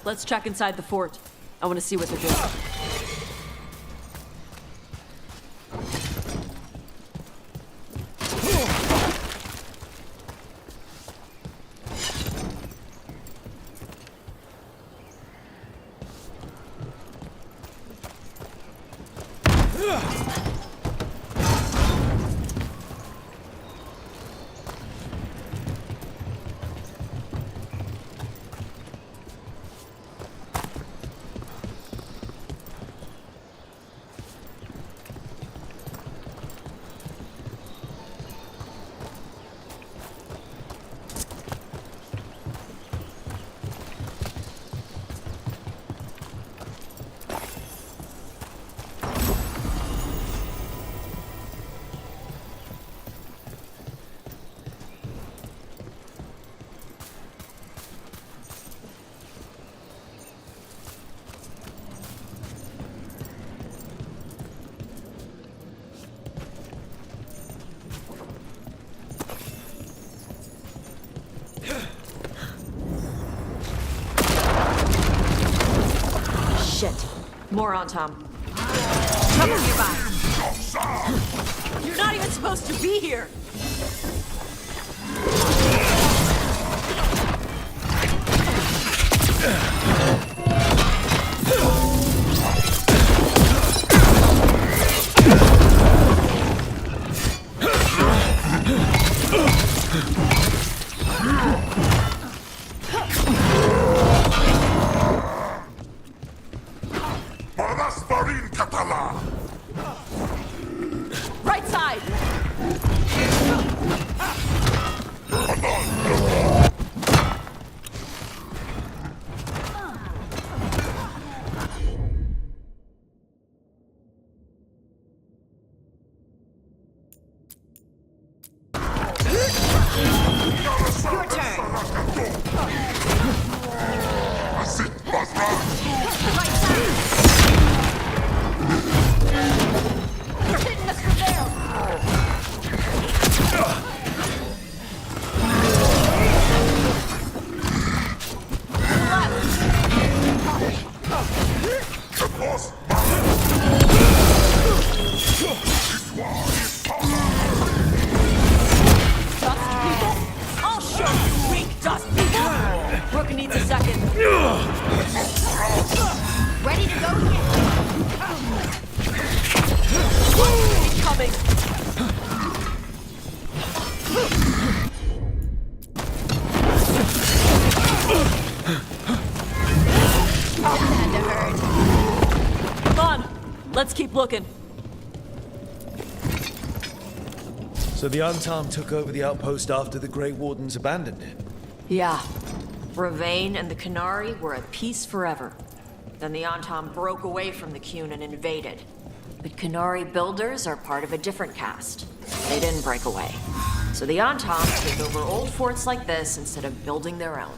Let's check inside the fort. I want to see what they're doing. Shit. More on Tom. Trouble nearby. You're not even supposed to be here. Right side.
Your turn. Right side. Hitting us from there.
Dust people? I'll show you, weak dust people! Brooke needs a second.
Ready to go.
Coming. Come on, let's keep looking.
So the Antam took over the outpost after the Grey Wardens abandoned it?
Yeah. Ravane and the Canary were at peace forever. Then the Antam broke away from the Qun and invaded. But Canary builders are part of a different caste. They didn't break away. So the Antam take over old forts like this instead of building their own.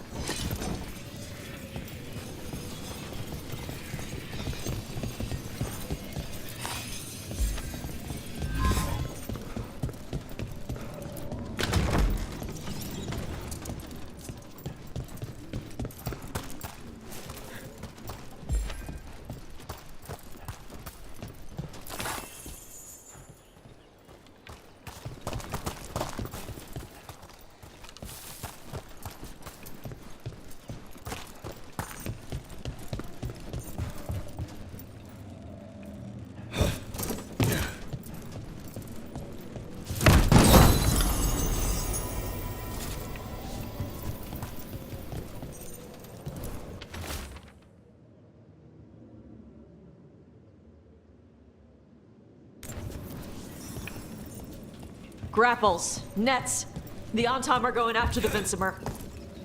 Grapples, nets. The Antam are going after the Vincimer.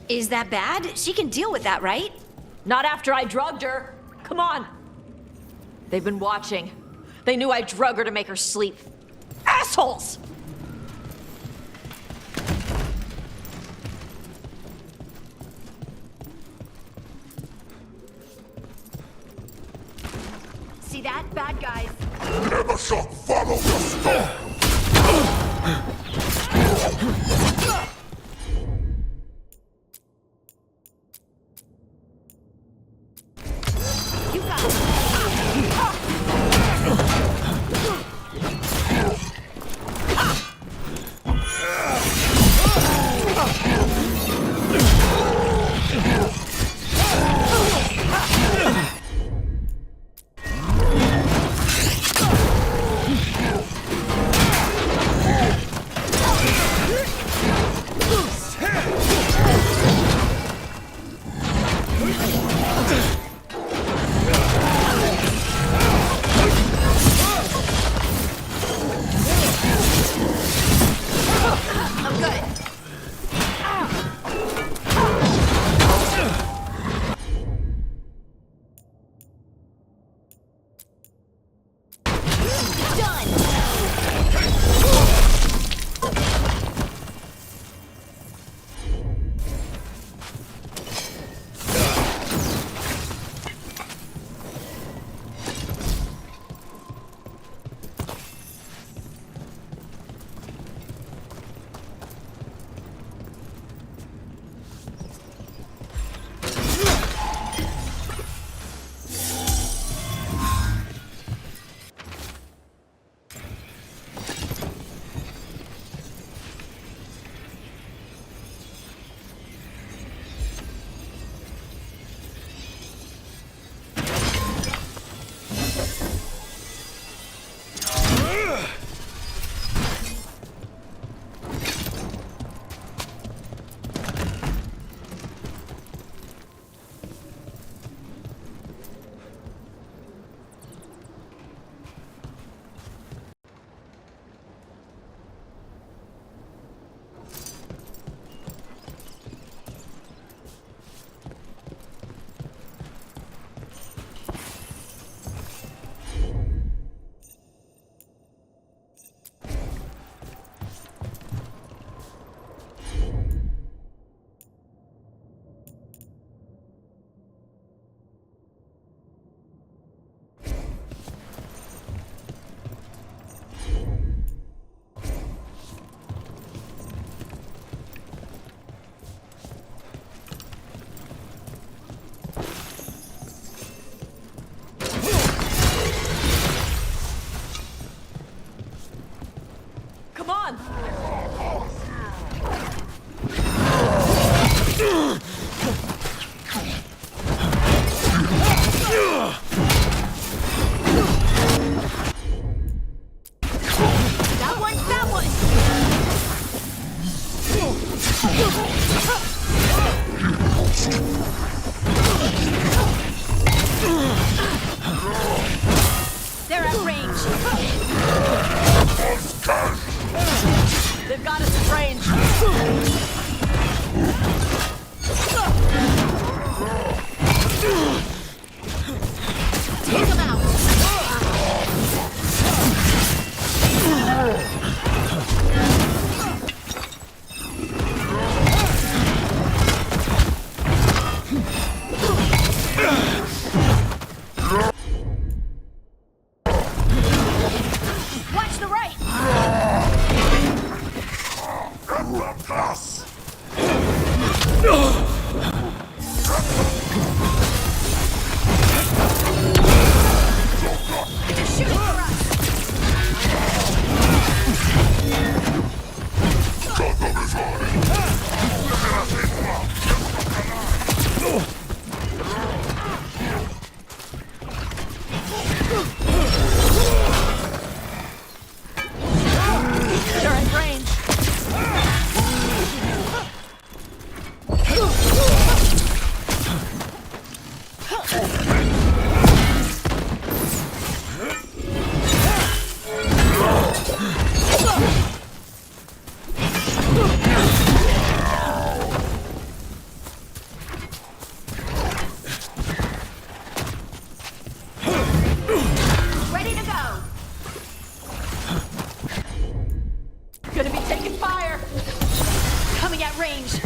Is that bad? She can deal with that, right?
Not after I drugged her. Come on. They've been watching. They knew I drug her to make her sleep. Assholes!
See that? Bad guys.
Never shall follow the storm!
Take him out! Watch the right! They're shooting for us! They're at range! Ready to go! Gonna be taking fire! Coming at range!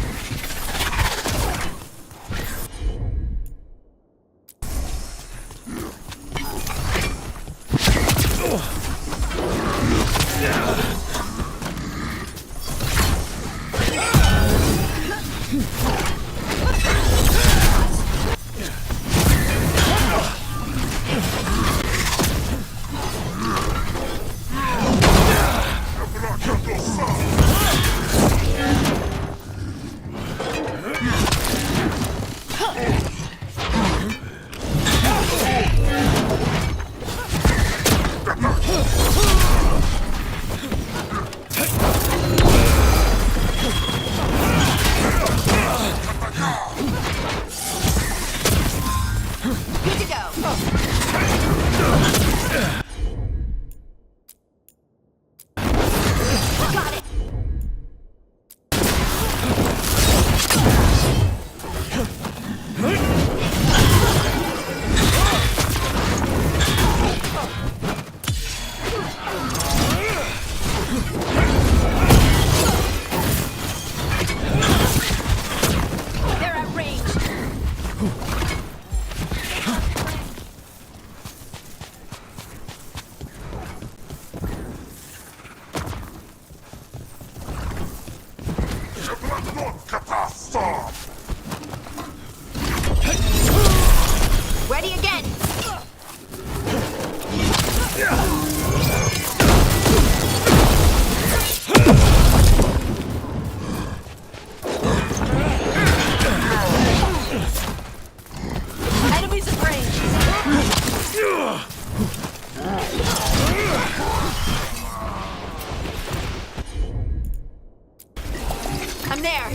Good to go! Got it! They're at range! Ready again! Enemies at range! I'm there!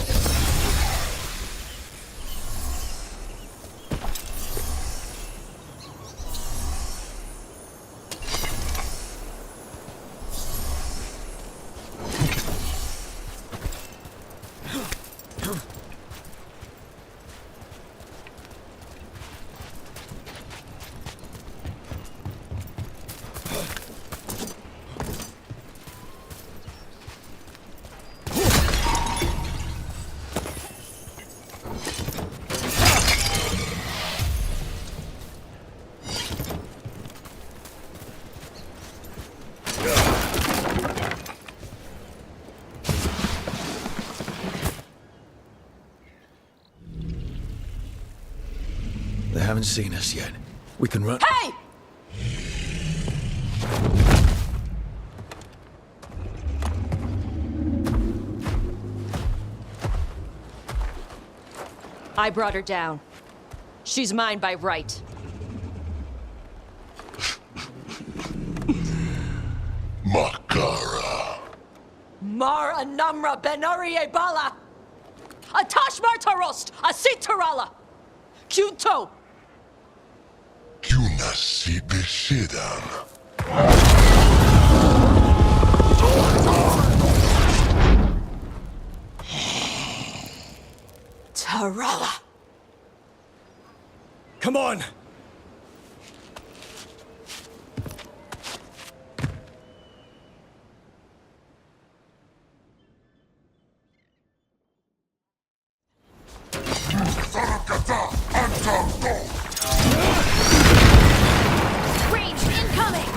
They haven't seen us yet. We can run.
Hey!
I brought her down. She's mine by right.
Makara.
Mar Anamra Benarie Bala! Atash Martarost! Asit Tarala! Kunto!
Kunasipe Sidan.
Arala.
Come on!
Range incoming!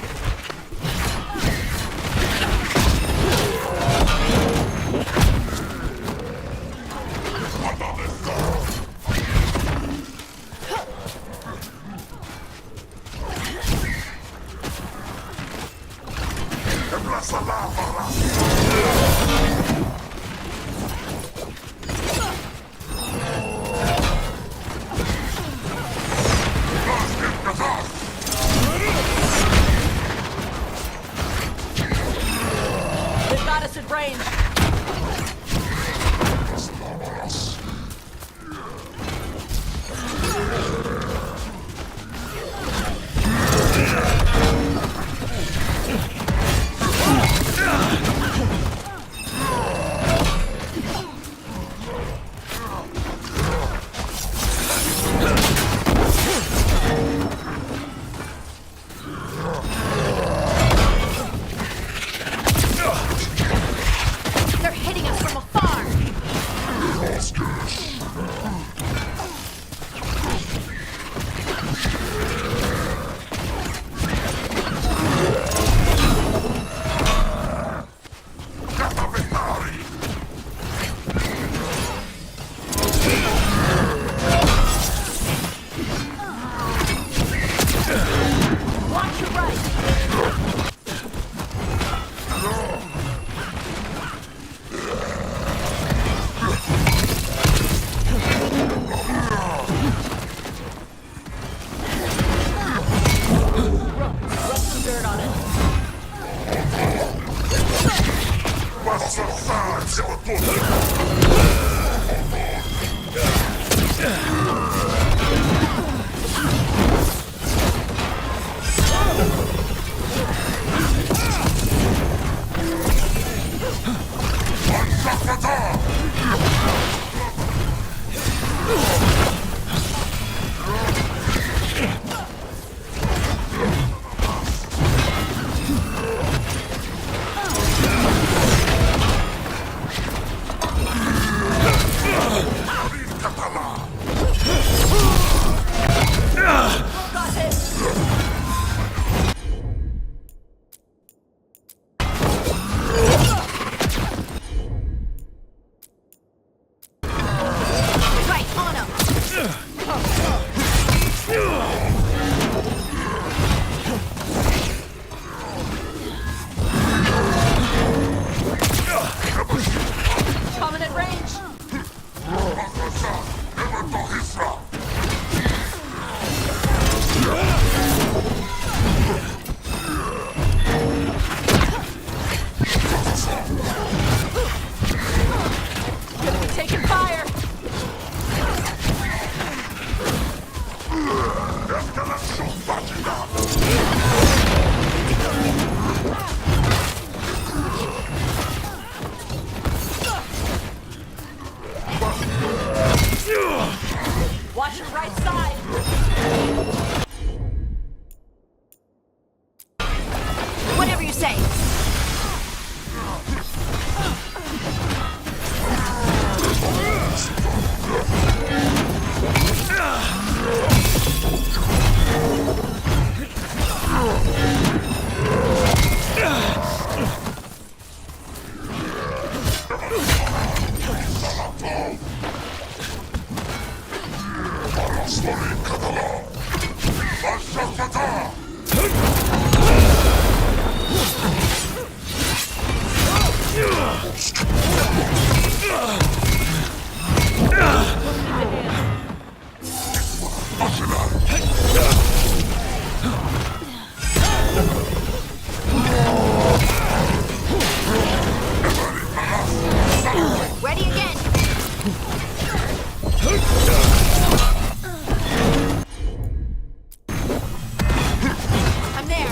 They've got us at range.
They're hitting us from afar! Watch your right!
Rub some dirt on it.
Right on him!
Coming at range. Gonna be taking fire. Watch your right side.
Whatever you say! Ready again! I'm there!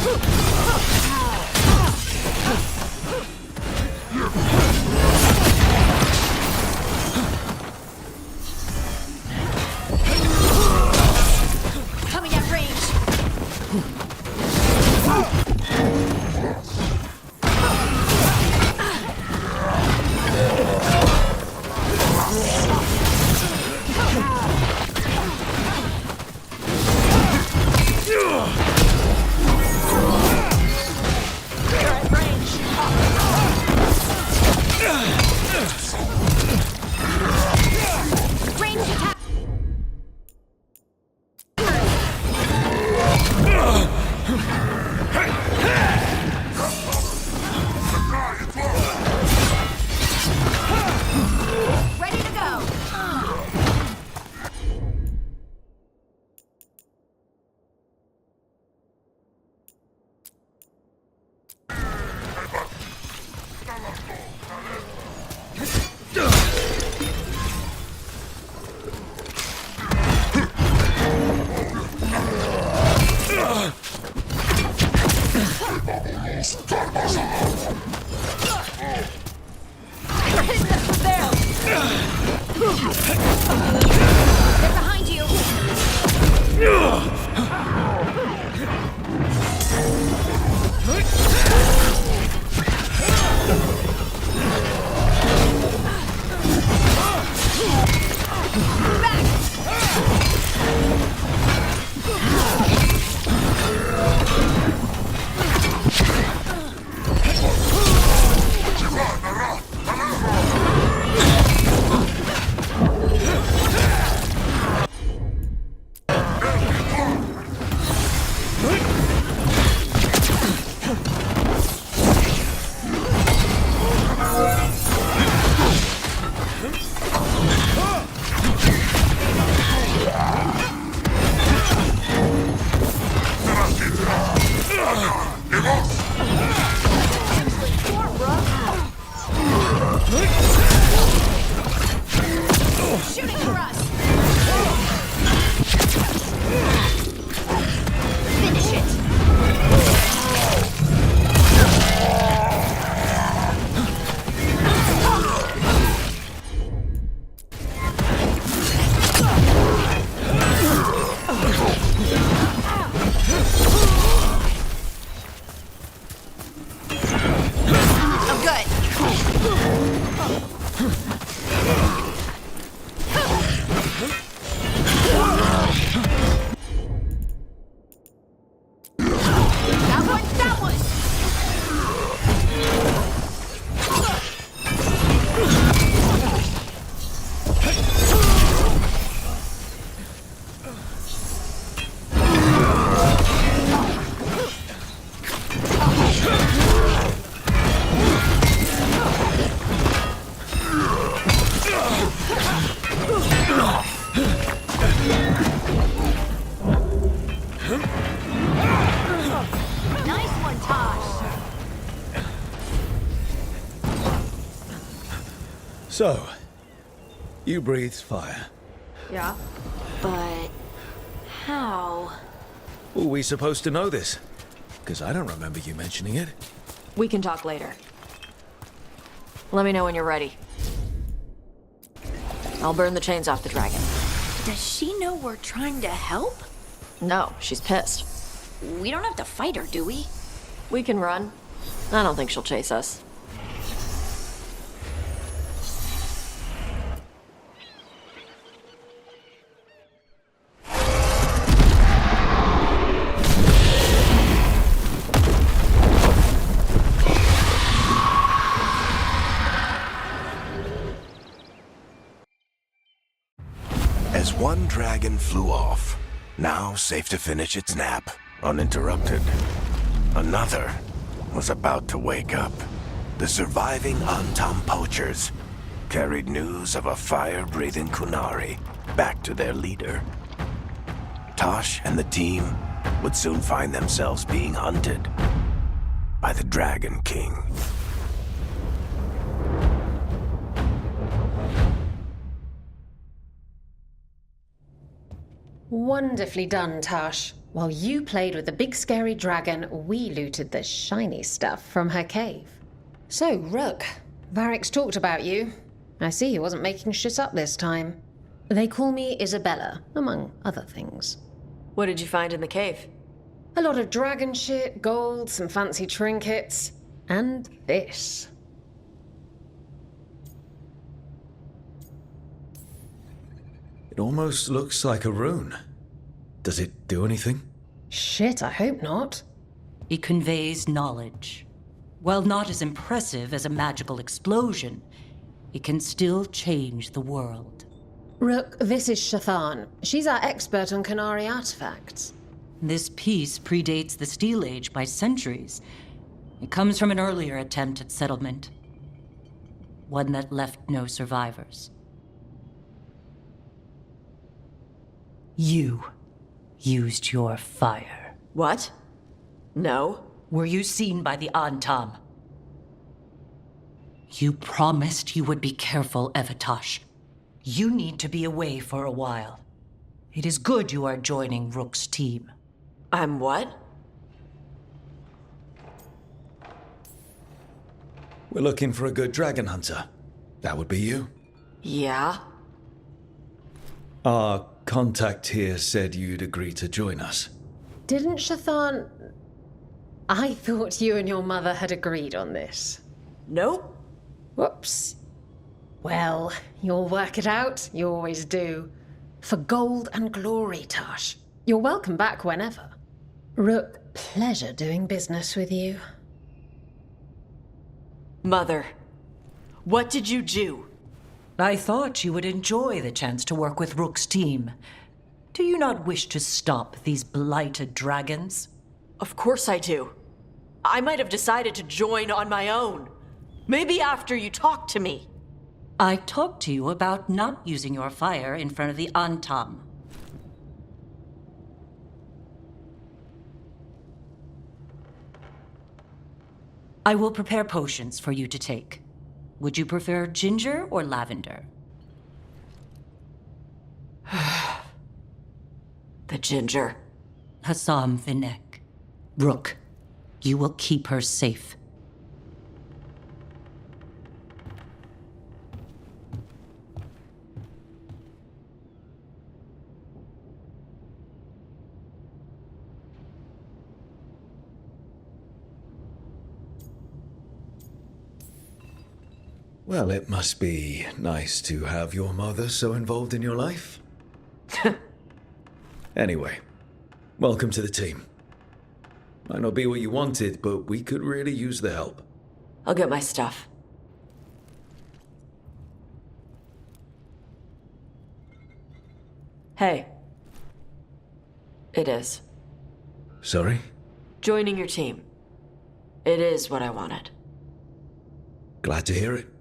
You're hitting us from there! They're behind you! Shooting for us! Finish it! I'm good. That one! Nice one, Tosh!
So, you breathed fire.
Yeah. But how?
Were we supposed to know this? Because I don't remember you mentioning it.
We can talk later. Let me know when you're ready. I'll burn the chains off the dragon.
Does she know we're trying to help?
No, she's pissed.
We don't have to fight her, do we?
We can run. I don't think she'll chase us.
As one dragon flew off, now safe to finish its nap, uninterrupted, another was about to wake up. The surviving Antam poachers carried news of a fire-breathing Kunari back to their leader. Tosh and the team would soon find themselves being hunted by the Dragon King.
Wonderfully done, Tash. While you played with the big scary dragon, we looted the shiny stuff from her cave. So, Rook, Varric's talked about you. I see he wasn't making shit up this time. They call me Isabella, among other things.
What did you find in the cave?
A lot of dragon shit, gold, some fancy trinkets, and this.
It almost looks like a rune. Does it do anything?
Shit, I hope not.
It conveys knowledge. While not as impressive as a magical explosion, it can still change the world.
Rook, this is Shathan. She's our expert on Kunari artifacts.
This piece predates the Steel Age by centuries. It comes from an earlier attempt at settlement. One that left no survivors. You used your fire.
What? No.
Were you seen by the Antam? You promised you would be careful, Evatosh. You need to be away for a while. It is good you are joining Rook's team.
I'm what?
We're looking for a good dragon hunter. That would be you.
Yeah?
Our contact here said you'd agree to join us.
Didn't Shathan... I thought you and your mother had agreed on this.
Nope.
Whoops. Well, you'll work it out. You always do. For gold and glory, Tash. You're welcome back whenever. Rook, pleasure doing business with you.
Mother, what did you do?
I thought you would enjoy the chance to work with Rook's team. Do you not wish to stop these blighted dragons?
Of course I do. I might have decided to join on my own. Maybe after you talked to me.
I talked to you about not using your fire in front of the Antam. I will prepare potions for you to take. Would you prefer ginger or lavender?
The ginger.
Hassam Vinek. Rook, you will keep her safe.
Well, it must be nice to have your mother so involved in your life. Anyway, welcome to the team. Might not be what you wanted, but we could really use the help.
I'll get my stuff. Hey. It is.
Sorry?
Joining your team. It is what I wanted.
Glad to hear it.